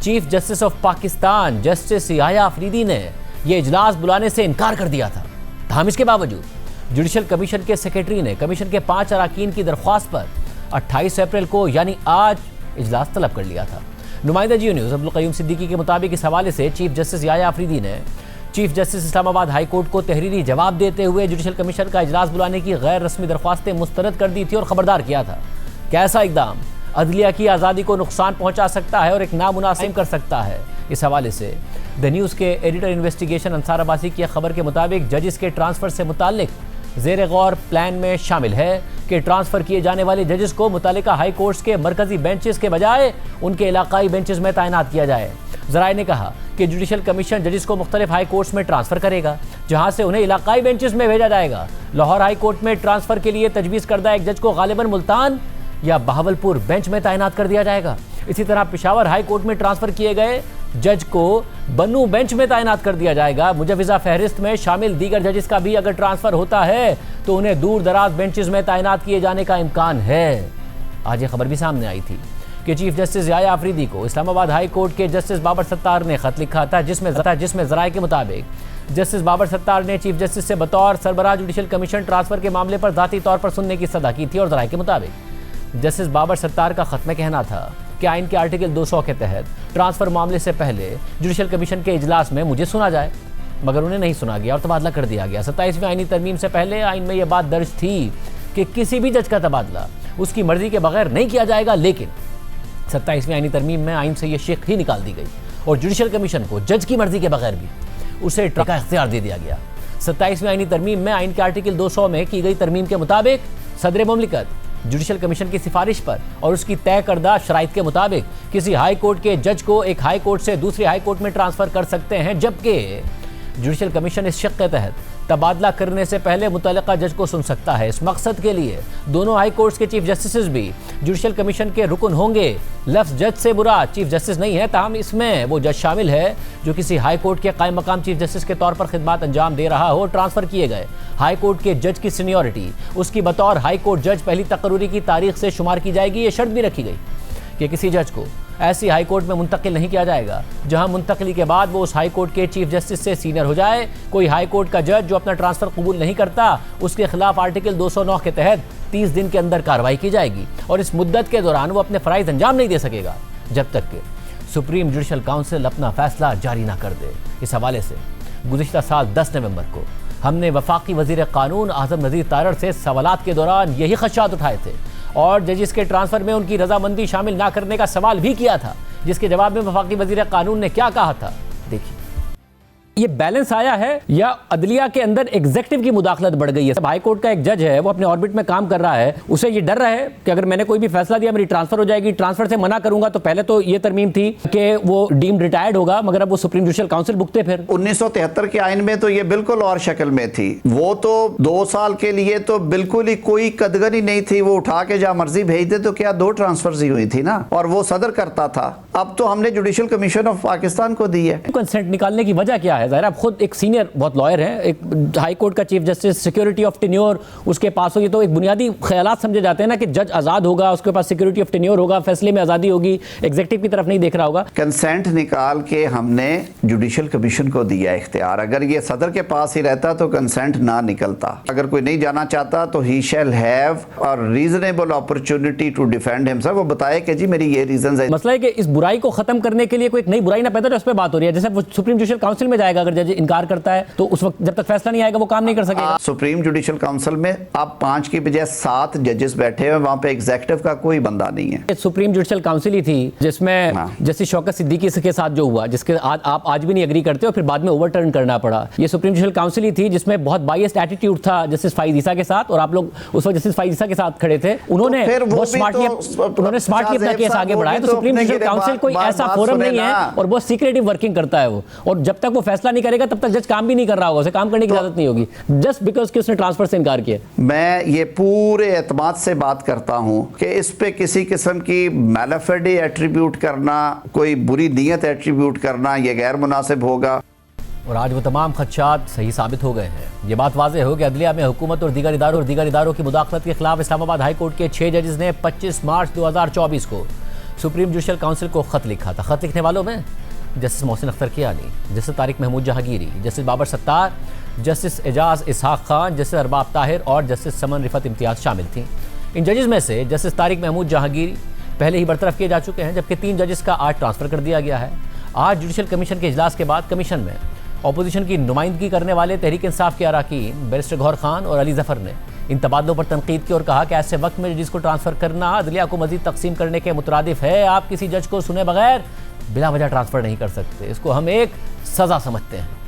chief justice of Pakistan justice Yahya Afridi ने यह इजलास बुलाने से इनकार कर दिया था। ताहम इसके बावजूद जुडिशल कमीशन के सेक्रेटरी ने कमीशन के 5 अरकान की दरख्वास्त पर 28 अप्रैल को यानी आज इजलास तलब कर लिया था। नुमाइंदा जियो न्यूज़ अब्दुल क़य्यूम सिद्दीकी के मुताबिक इस हवाले से चीफ जस्टिस याया आफरीदी ने chief justice Islamabad high court को तहरीरी जवाब देते हुए जुडिशल कमीशन का इजलास बुलाने की गैर रस्मी दरख्वास्तें मुस्तरद कर दी थी और खबरदार किया था कि ऐसा इकदाम अदलिया की आज़ादी को नुकसान पहुंचा सकता है और एक नामुनासिब कर सकता है। इस हवाले से द न्यूज़ के एडिटर इन्वेस्टिगेशन अंसार अब्बासी की खबर के मुताबिक जजेस के ट्रांसफ़र से मुताल्लिक ज़ेर गौर प्लान में शामिल है कि ट्रांसफ़र किए जाने वाले जजेस को मुतालिका हाई कोर्ट्स के मरकज़ी बेंचेस के बजाय उनके इलाकाई बेंचेस में तैनात किया जाए। ज़राए ने कहा कि जुडिशल कमीशन जजेस को मुख्तलिफ हाई कोर्ट्स में ट्रांसफ़र करेगा, जहां से उन्हें इलाकाई बेंचेस में भेजा जाएगा। लाहौर हाई कोर्ट में ट्रांसफ़र के लिए तजवीज़ करदा एक जज को गालिबन मुल्तान या बहावलपुर बेंच में तैनात कर दिया जाएगा। इसी तरह पेशावर हाई कोर्ट में ट्रांसफ़र किए गए जज को बन्नू बेंच में तैनात कर दिया जाएगा। मुजव्वज़ा फहरिस्त में शामिल दीगर जजेस का भी अगर ट्रांसफ़र होता है तो उन्हें दूर दराज बेंचेस में तैनात किए जाने का इम्कान है। आज ये खबर भी सामने आई थी कि चीफ जस्टिस याया आफरीदी को इस्लामाबाद हाई कोर्ट के जस्टिस बाबर सत्तार ने खत लिखा था, जिसमें ज़राए के मुताबिक जस्टिस बाबर सत्तार ने चीफ जस्टिस से बतौर सरबराह जुडिशल कमीशन ट्रांसफ़र के मामले पर ज़ाती तौर पर सुनने की सदा की थी। और ज़राए के मुताबिक जस्टिस बाबर सत्तार का खत में कहना था कि आइन के आर्टिकल 200 के तहत ट्रांसफ़र मामले से पहले जुडिशल कमीशन के इजलास में मुझे सुना जाए, मगर उन्हें नहीं सुना गया और तबादला कर दिया गया। 27वीं आइनी तरमीम से पहले आइन में यह बात दर्ज थी कि किसी भी जज का तबादला उसकी मर्जी के बगैर नहीं किया जाएगा, लेकिन 27वीं आइनी तरमीम में आइन से यह शिक ही निकाल दी गई और जुडिशल कमीशन को जज की मर्जी के बगैर भी उसे का इख्तियार दे दिया गया। 27वीं आइनी तरमीम में आइन के आर्टिकल 200 में की गई तरमीम के मुताबिक सदर मुमलिकत जुडिशल कमीशन की सिफारिश पर और उसकी तय करदा शराइत के मुताबिक किसी हाई कोर्ट के जज को एक हाई कोर्ट से दूसरी हाई कोर्ट में ट्रांसफ़र कर सकते हैं, जबकि जुडिशल कमीशन इस शक के तहत तबादला करने से पहले मुतल्लिका जज को सुन सकता है। इस मकसद के लिए दोनों हाई कोर्ट्स के चीफ जस्टिस भी जुडिशल कमीशन के रुकन होंगे। लफ्ज़ जज से बुरा चीफ जस्टिस नहीं है, ताहम इसमें वो जज शामिल है जो किसी हाई कोर्ट के कायम मकाम चीफ जस्टिस के तौर पर खिदमत अंजाम दे रहा हो। ट्रांसफ़र किए गए हाई कोर्ट के जज की सीनियरिटी उसकी बतौर हाई कोर्ट जज पहली तकर्री की तारीख से शुमार की जाएगी। ये शर्त भी रखी गई कि किसी जज को ऐसी हाई कोर्ट में मुंतकिल नहीं किया जाएगा जहां मुंतकली के बाद वो उस हाई कोर्ट के चीफ जस्टिस से सीनियर हो जाए। कोई हाई कोर्ट का जज जो अपना ट्रांसफ़र कबूल नहीं करता, उसके खिलाफ आर्टिकल 209 के तहत 30 दिन के अंदर कार्रवाई की जाएगी और इस मुद्दत के दौरान वो अपने फ़राइज़ अंजाम नहीं दे सकेगा जब तक कि सुप्रीम जुडिशल काउंसिल अपना फैसला जारी ना कर दे। इस हवाले से गुज़िश्ता साल 10 नवंबर को हमने वफाकी वज़ीर क़ानून आज़म नज़ीर तारड़ से सवालात के दौरान यही खदशात उठाए थे और जजिस के ट्रांसफ़र में उनकी रजामंदी शामिल ना करने का सवाल भी किया था, जिसके जवाब में वफाकी वज़ीर क़ानून ने क्या कहा था, देखिए। ये बैलेंस आया है या अदलिया के अंदर एग्जेक्टिव की मुदाखलत बढ़ गई है। हाई कोर्ट का एक जज है, वो अपने ऑर्बिट में काम कर रहा है, उसे ये डर रहा है कि अगर मैंने कोई भी फैसला दिया मेरी ट्रांसफर हो जाएगी, ट्रांसफर से मना करूंगा तो पहले तो ये तरमीम थी कि वो डीम्ड रिटायर्ड होगा, मगर अब वो सुप्रीम जुडिशल काउंसिल भुगते। फिर 1973 के आइन में तो ये बिल्कुल और शक्ल में थी, वो तो 2 साल के लिए तो बिल्कुल ही कोई कदगन ही नहीं थी, वो उठा के जहाँ मर्जी भेज दे, तो क्या 2 ट्रांसफर ही हुई थी ना, और वो सदर करता था। अब तो हमने जुडिशल कमीशन ऑफ पाकिस्तान को दी है। कंसेंट निकालने की वजह क्या है? जाहिर आप खुद एक सीनियर बहुत लॉयर हैं, एक हाई कोर्ट का chief justice, security of tenure उसके पास होगी, तो एक बुनियादी ख्यालात समझे जाते हैं ना कि जज आज़ाद होगा, उसके पास सिक्योरिटी ऑफ टेन्योर होगा, फैसले में आज़ादी होगी, एग्जीक्यूटिव की तरफ नहीं देख रहा होगा। कंसेंट निकाल के हमने जुडिशल कमीशन को दिया इख्तियार। अगर ये सदर के पास ही रहता तो कंसेंट ना निकलता। अगर कोई नहीं जाना चाहता तो he shall have a reasonable opportunity to defend himself. वो बताए कि जी मेरी ये रीजंस है। मसला है कि इस बुराई को खत्म करने के लिए कोई एक नई बुराई ना पैदा हो, उस पर बात हो रही है। जैसे वो सुप्रीम जुडिशल काउंसिल में जाएगा, अगर जज इनकार करता है तो उस वक्त जब तक फैसला नहीं आएगा वो काम नहीं कर सकेगा। सुप्रीम जुडिशल काउंसिल में अब 5 की बजाय 7 जजेस बैठे हुए, वहां पे एग्जीक्यूटिव का कोई बंदा नहीं है। सुप्रीम जुडिशल काउंसिल ही थी जिसमें जस्टिस शौकत सिद्दीकी के साथ जो हुआ, जिसके आप आज भी नहीं एग्री करते हो, फिर बाद में ओवरटर्न करना पड़ा। ये सुप्रीम जुडिशल काउंसिल ही थी जिसमें बहुत बायस्ड एटीट्यूड था जस्टिस फाइज ईसा के साथ, और आप लोग उस वक्त जस्टिस फाइज ईसा के साथ खड़े थे। उन्होंने स्मार्टली अपना केस आगे बढ़ाया। तो सुप्रीम जुडिशल काउंसिल कोई ऐसा फोरम नहीं है और बहुत सीक्रेटिव वर्किंग करता है वो, और जब तक वो फैसला नहीं करेगा तब तक जज काम भी नहीं कर रहा होगा, उसे काम करने की इजाजत नहीं होगी, जस्ट बिकॉज कि उसने ट्रांसफर से इनकार किया। मैं ये पूरे एतमाद से बात करता हूं कि इस पे किसी किस्म की मैलाफेडी एट्रीब्यूट करना, कोई बुरी नीयत एट्रीब्यूट करना, ये गैर मुनासिब होगा। और आज वो तमाम खदशात सही साबित हो गए हैं। ये बात वाज़ेह हो कि अदलिया में हुकूमत और दीगर इदारों की मुदाखलत के खिलाफ इस्लामाबाद हाई कोर्ट के 6 जजेस ने 25 मार्च 2024 को सुप्रीम जुडिशल काउंसिल को खत लिखा था। खत लिखने वालों में justice Mohsin Akhtar Kiani, justice Tariq Mahmood Jahangiri, justice Babar Sattar, justice Ejaz Ishaq Khan, justice Arbab Tahir और जस्टिस समन रिफत इम्तियाज़ शामिल थी। इन जजेस में से जस्टिस तारिक महमूद जहांगीरी पहले ही बरतरफ किए जा चुके हैं, जबकि 3 जजेस का आज ट्रांसफ़र कर दिया गया है। आज जुडिशल कमीशन के इजलास के बाद कमीशन में अपोजिशन की नुमाइंदगी करने वाले तहरीक इंसाफ के अरकान बैरिस्टर गौहर खान और अली जफर ने इन तबादलों पर तनकीद की और कहा कि ऐसे वक्त में जजेस को ट्रांसफ़र करना अदलिया को मजीद तकसीम करने के मुतरादिफ है। आप किसी जज को सुने बगैर बिला वजह ट्रांसफ़र नहीं कर सकते, इसको हम एक सज़ा समझते हैं।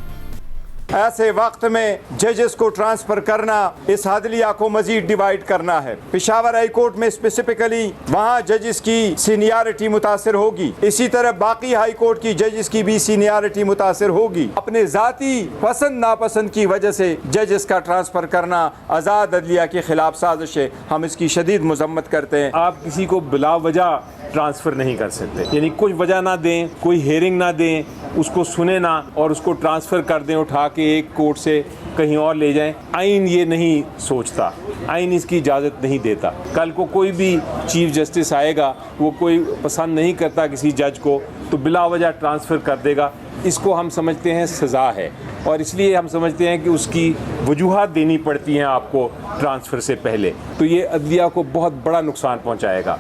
ऐसे वक्त में जजेस को ट्रांसफर करना इस अदलिया को मजीद डिवाइड करना है। पेशावर हाई कोर्ट में स्पेसिफिकली वहाँ जजेस की सीनियरिटी मुतासर होगी, इसी तरह बाकी हाई कोर्ट की जजेस की भी सीनियरिटी मुतासर होगी। अपने ज़ाती पसंद नापसंद की वजह से जजेस का ट्रांसफर करना आज़ाद अदलिया के खिलाफ साजिश है, हम इसकी शदीद मजम्मत करते हैं। आप किसी को बिला वजह ट्रांसफ़र नहीं कर सकते, यानी कोई वजह ना दें, कोई हेयरिंग ना दें, उसको सुने ना और उसको ट्रांसफ़र कर दें, उठा के एक कोर्ट से कहीं और ले जाएं। आइन ये नहीं सोचता, आइन इसकी इजाज़त नहीं देता। कल को कोई भी चीफ जस्टिस आएगा, वो कोई पसंद नहीं करता किसी जज को, तो बिला वजह ट्रांसफ़र कर देगा। इसको हम समझते हैं सज़ा है, और इसलिए हम समझते हैं कि उसकी वजूहात देनी पड़ती हैं आपको ट्रांसफ़र से पहले, तो ये अदलिया को बहुत बड़ा नुकसान पहुँचाएगा।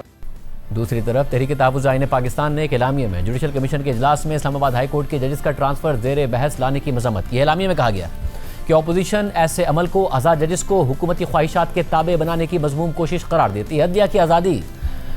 दूसरी तरफ तहरीक तहफ़्फ़ुज़ आईन पाकिस्तान ने एक एलामिया में जुडिशल कमीशन के इजलास में इस्लामाबाद हाई कोर्ट के जजेस का ट्रांसफ़र ज़ेर बहस लाने की मजम्मत की। एलामिया में कहा गया कि अपोजिशन ऐसे अमल को आज़ाद जजेस को हुकूमती ख्वाहिशात के ताबे बनाने की मज़मूम कोशिश करार देती है। अदलिया की आज़ादी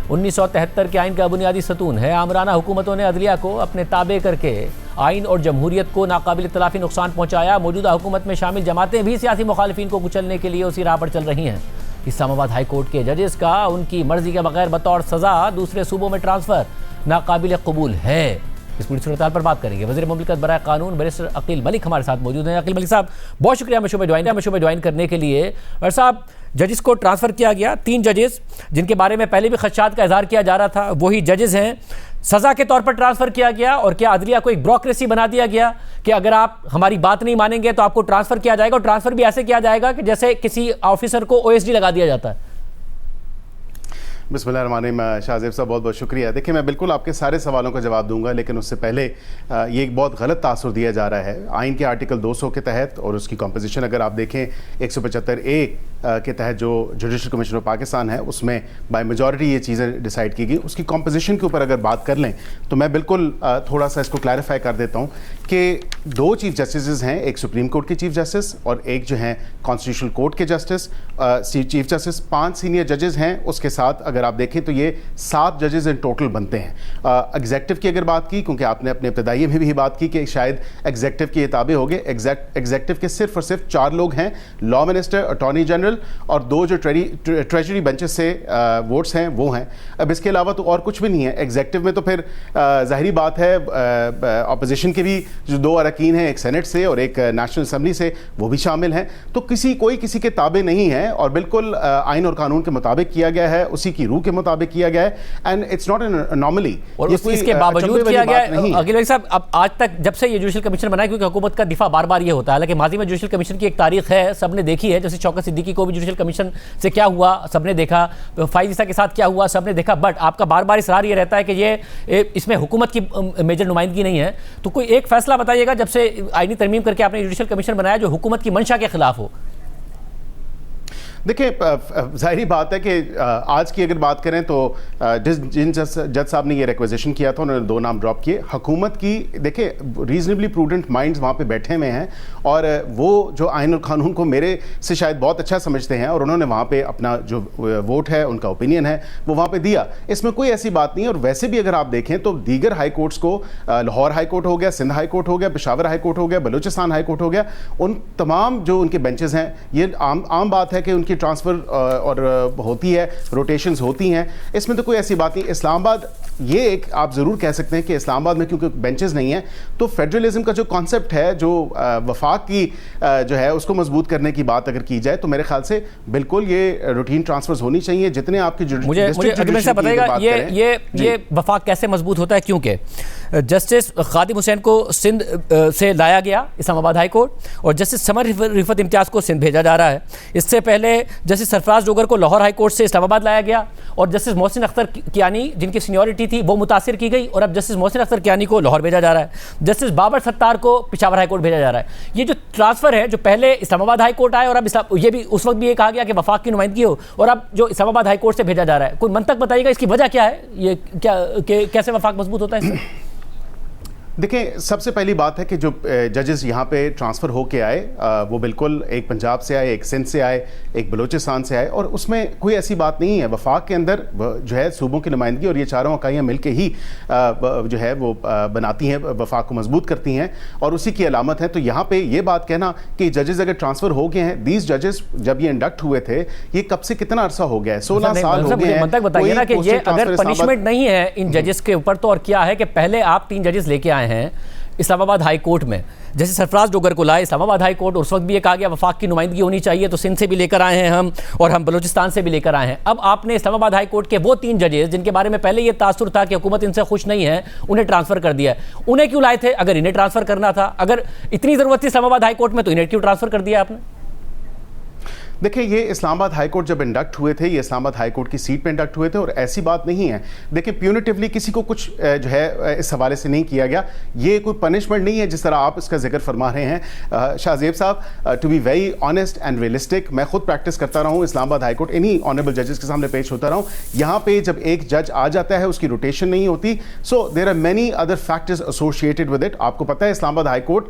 1973 के आइन का बुनियादी सतून है। आमराना हुकूमतों ने अदलिया को अपने ताबे करके आइन और जमहूरियत को नाकाबिल तलाफ़ी नुकसान पहुँचाया। मौजूदा हुकूमत में शामिल जमातें भी सियासी मुखालिफिन को कुचलने के लिए उसी राह पर चल रही हैं। इस्लामाबाद हाई कोर्ट के जजेस का उनकी मर्जी के बगैर बतौर सज़ा दूसरे सूबों में ट्रांसफ़र नाकाबिल कबूल है। इस पूरी सूरत पर बात करेंगे। वज़ीर मुमलिकत बराए कानून बैरिस्टर अकील मलिक हमारे साथ मौजूद हैं। अकील मलिक साहब, बहुत शुक्रिया मशो में ज्वाइन करने के लिए। और साहब, जजेस को ट्रांसफ़र किया गया, 3 जजेस जिनके बारे में पहले भी खदशात का इजहार किया जा रहा था, वही जजेस हैं। सज़ा के तौर पर ट्रांसफ़र किया गया, और क्या अदलिया को एक ब्यूरोक्रेसी बना दिया गया कि अगर आप हमारी बात नहीं मानेंगे तो आपको ट्रांसफ़र किया जाएगा, और ट्रांसफ़र भी ऐसे किया जाएगा कि जैसे किसी ऑफिसर को OSD लगा दिया जाता है। बिस्मिल्लाहिर्रहमानिर्रहीम। शाहज़ेब साहब, बहुत बहुत शुक्रिया। देखिए, मैं बिल्कुल आपके सारे सवालों का जवाब दूंगा, लेकिन उससे पहले ये एक बहुत गलत तासुर दिया जा रहा है आइन के आर्टिकल 200 के तहत, और उसकी कॉम्पोजिशन अगर आप देखें 175A के तहत जो जुडिशल कमीशन ऑफ पाकिस्तान है, उसमें बाय मेजॉरिटी ये चीज़ें डिसाइड की गई। उसकी कॉम्पोजिशन के ऊपर अगर बात कर लें तो मैं बिल्कुल थोड़ा सा इसको क्लैरिफाई कर देता हूँ कि 2 चीफ जस्टिस हैं, एक सुप्रीम कोर्ट के चीफ जस्टिस और एक जो हैं कॉन्स्टिट्यूशनल कोर्ट के जस्टिस, चीफ जस्टिस। 5 सीनियर जजेस हैं, उसके साथ अगर आप देखें तो ये 7 जजेस इन टोटल बनते हैं। एग्जेक्टिव की अगर बात की, क्योंकि आपने अपने इब्तदाई में भी बात की कि शायद एग्जेक्टिव के ताबे हो गए, एग्जेक्टिव के सिर्फ और सिर्फ 4 लोग हैं, लॉ मिनिस्टर, अटॉर्नी जनरल और 2 जो ट्रेजरी बेंचेस से वोट्स हैं वो हैं। अब इसके अलावा तो और कुछ भी नहीं है एग्जेक्टिव में। तो फिर ज़ाहिरी बात है अपोजिशन के भी जो 2 अरकान हैं, एक सेनेट से और एक नेशनल असम्बली से, वो भी शामिल हैं। तो कोई किसी के ताबे नहीं है, और बिल्कुल आइन और कानून के मुताबिक किया गया है, उसी की रूह के मुताबिक किया गया है, and it's not an anomaly. और इसके बावजूद किया गया है। अकील साहब, अब आज तक जब से ये जुडिशल कमीशन बना है, क्योंकि हुकूमत का दिफा बार बार ये होता है, हालांकि माजी में जुडिशल कमीशन की एक तारीख है, सबने देखी है, जैसे शौकत सिद्दीकी को भी जुडिशल कमीशन से क्या हुआ सबने देखा, फाइज ईसा के साथ क्या हुआ सबने देखा, बट आपका बार बार इसरार ये रहता है कि ये इसमें हुकूमत की मेजर नुमाइंदगी नहीं है। तो कोई एक फैसला बताइएगा जब से आईनी तरमीम करके आपने जुडिशल कमीशन बनाया जो हुकूमत की मंशा के खिलाफ हो। देखिए, ज़ाहिरी बात है कि आज की अगर बात करें तो जिन जज साहब ने ये रिक्वेजिशन किया था, उन्होंने 2 नाम ड्रॉप किए। हुकूमत की देखिए रीजनेबली प्रूडेंट माइंड्स वहाँ पे बैठे हुए हैं, और वो जो आइन और कानून को मेरे से शायद बहुत अच्छा समझते हैं, और उन्होंने वहाँ पे अपना जो वोट है, उनका ओपिनियन है, वो वहाँ पे दिया। इसमें कोई ऐसी बात नहीं है। और वैसे भी अगर आप देखें तो दीगर हाई कोर्ट्स को, लाहौर हाई कोर्ट हो गया, सिंध हाई कोर्ट हो गया, पेशावर हाई कोर्ट हो गया, बलूचिस्तान हाई कोर्ट हो गया, उन तमाम जो उनके बेंचेस हैं, ये आम बात है कि उनकी ट्रांसफ़र और होती है, रोटेशंस होती हैं, इसमें तो कोई ऐसी बात नहीं। इस्लामाबाद, ये एक आप ज़रूर कह सकते हैं कि इस्लामाबाद में क्योंकि बेंचेस नहीं हैं, तो फेडरलिज्म का जो कॉन्सेप्ट है, जो वफाक की जो है उसको मजबूत करने की बात अगर की जाए, तो मेरे ख्याल से बिल्कुल ये रूटीन ट्रांसफर्स होनी चाहिए। जितने आपकी मुझे बताइएगा ये वफाक कैसे मजबूत होता है, क्योंकि जस्टिस खादिम हुसैन को सिंध से लाया गया इस्लामाबाद हाई कोर्ट, और जस्टिस समर रिफत इम्तियाज़ को सिंध भेजा जा रहा है। इससे पहले जस्टिस सरफराज डोगर को लाहौर हाई कोर्ट से इस्लामाबाद लाया गया, और जस्टिस मोहसिन अख्तर कियानी जिनकी सीनियरिटी नहीं थी वो मुतासिर की गई और अब जस्टिस मोहसिन अख्तर कियानी को लाहौर भेजा जा रहा है, जस्टिस बाबर सत्तार को पेशावर हाई कोर्ट भेजा जा रहा है। ये जो ट्रांसफर है, जो पहले इस्लामाबाद हाई कोर्ट आए और अब ये भी उस वक्त भी ये कहा गया कि वफाक की नुमाइंदगी हो, और अब जो इस्लामाबाद हाई कोर्ट से भेजा जा रहा है, कोई मंतक बताइएगा इसकी वजह क्या है, ये क्या कैसे वफाक मजबूत होता है इससे? देखिए, सबसे पहली बात है कि जो जजेस यहाँ पे ट्रांसफ़र होके आए वो बिल्कुल एक पंजाब से आए, एक सिंध से आए, एक बलूचिस्तान से आए, और उसमें कोई ऐसी बात नहीं है। वफाक के अंदर जो है सूबों की नुमाइंदगी और ये चारों इकाइयाँ मिल के ही जो है वो बनाती हैं, वफाक को मजबूत करती हैं और उसी की अलामत है। तो यहाँ पे ये बात कहना कि जजेस अगर ट्रांसफ़र हो गए हैं, 20 जजेस जब ये इंडक्ट हुए थे, ये कब से कितना अरसा हो गया है? 16 साल हो गए हैं। बताइए ना कि ये अगर पनिशमेंट नहीं है इन जजेस के ऊपर तो और क्या है कि पहले आप 3 जजेस लेके आए हैं इस्लामाबाद हाई कोर्ट में, जैसे सरफराज डोगर को लाए इस्लामाबाद हाई कोर्ट, उस वक्त भी ये कहा गया वफाक की नुमाइंदगी होनी चाहिए, तो सिंध से भी लेकर आए हैं हम और हम बलूचिस्तान से भी लेकर आए हैं। अब आपने इस्लामाबाद हाई कोर्ट के वो 3 जजेस जिनके बारे में पहले ये तासुर था कि हुकूमत इनसे खुश नहीं है, उन्हें ट्रांसफर कर दिया है। उन्हें क्यों लाए थे? अगर इन्हें ट्रांसफर करना था, अगर इतनी ज़रूरत थी इस्लामाबाद हाई कोर्ट में, तो इन्हें क्यों ट्रांसफर कर दिया आपने? देखिए, ये इस्लामाबाद हाई कोर्ट जब इंडक्ट हुए थे, ये इस्लामाबाद हाई कोर्ट की सीट पे इंडक्ट हुए थे और ऐसी बात नहीं है। देखिए, प्यूनिटिवली किसी को कुछ जो है इस हवाले से नहीं किया गया, ये कोई पनिशमेंट नहीं है जिस तरह आप इसका जिक्र फरमा रहे हैं। शाहजेब साहब, to be very honest and realistic, मैं खुद प्रैक्टिस करता रहा हूँ इस्लामाबाद हाई कोर्ट, इन्हीं ऑनरेबल जजेस के सामने पेश होता रहा हूँ। यहाँ पे जब एक जज आ जाता है उसकी रोटेशन नहीं होती, so there are many other factors associated with it. आपको पता है इस्लामाबाद हाई कोर्ट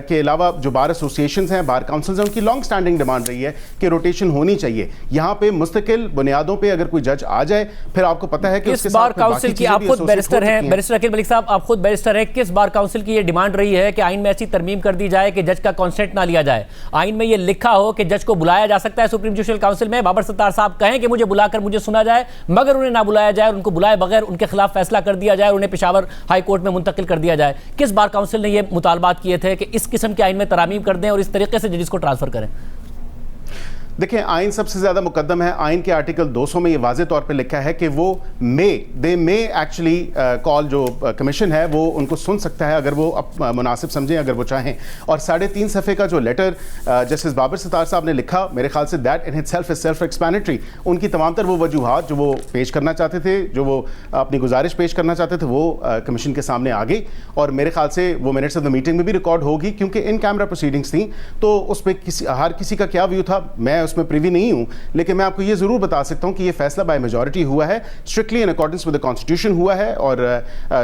के अलावा जो बार एसोसिएशन हैं, बार काउंसिल्स हैं, उनकी लॉन्ग स्टैंडिंग डिमांड रही है कि रोटेशन होनी चाहिए। यहां पे मुस्तकिल बुनियादों पे अगर कोई जज आ जाए, फिर आपको पता है कि किस बार काउंसिल की, आप खुद बैरिस्टर हैं, बैरिस्टर अकील मलिक साहब, आप खुद बैरिस्टर हैं, किस बार काउंसिल की ये डिमांड रही है कि आइन में ऐसी तरमीम कर दी जाए कि जज का कॉन्सेंट ना लिया जाए, आइन में ये लिखा हो कि जज को बुलाया जा सकता है सुप्रीम जुडिशल काउंसिल में, बाबर सत्तार साहब कहें कि मुझे बुलाकर मुझे सुना जाए, मगर उन्हें ना बुलाया जाए, उनको बुलाए बगैर उनके खिलाफ फैसला कर दिया जाए, उन्हें पेशावर हाई कोर्ट में मुंतकिल कर दिया जाए। किस बार काउंसिल ने ये मुतालबात किए थे कि इस किस्म के आइन में तरामीम कर दें और इस तरीके से जजिस को ट्रांसफर करें? देखिए, आइन सबसे ज़्यादा मुकद्दम है। आइन के आर्टिकल 200 में ये वाज़े तौर पे लिखा है कि वो दे मे एक्चुअली कॉल, जो कमीशन है वो उनको सुन सकता है अगर वो मुनासिब समझें, अगर वो चाहें। और 3.5 सफ़े का जो लेटर जस्टिस बाबर सत्तार साहब ने लिखा, मेरे ख्याल say that in itself is self explanatory. उनकी तमाम तर वो वजूहात जो वो पेश करना चाहते थे, जो वो अपनी गुजारिश पेश करना चाहते थे, वो कमीशन के सामने आ गई और मेरे ख्याल से वो मिनट्स ऑफ द मीटिंग में भी रिकॉर्ड होगी, क्योंकि इन कैमरा प्रोसीडिंग्स थी। तो उस पर हर किसी का क्या व्यू था, मैं उसमें प्रिवी नहीं हूं, लेकिन मैं आपको यह जरूर बता सकता हूं कि यह फैसला बाय मेजॉरिटी हुआ है, strictly in accordance with the constitution हुआ है। और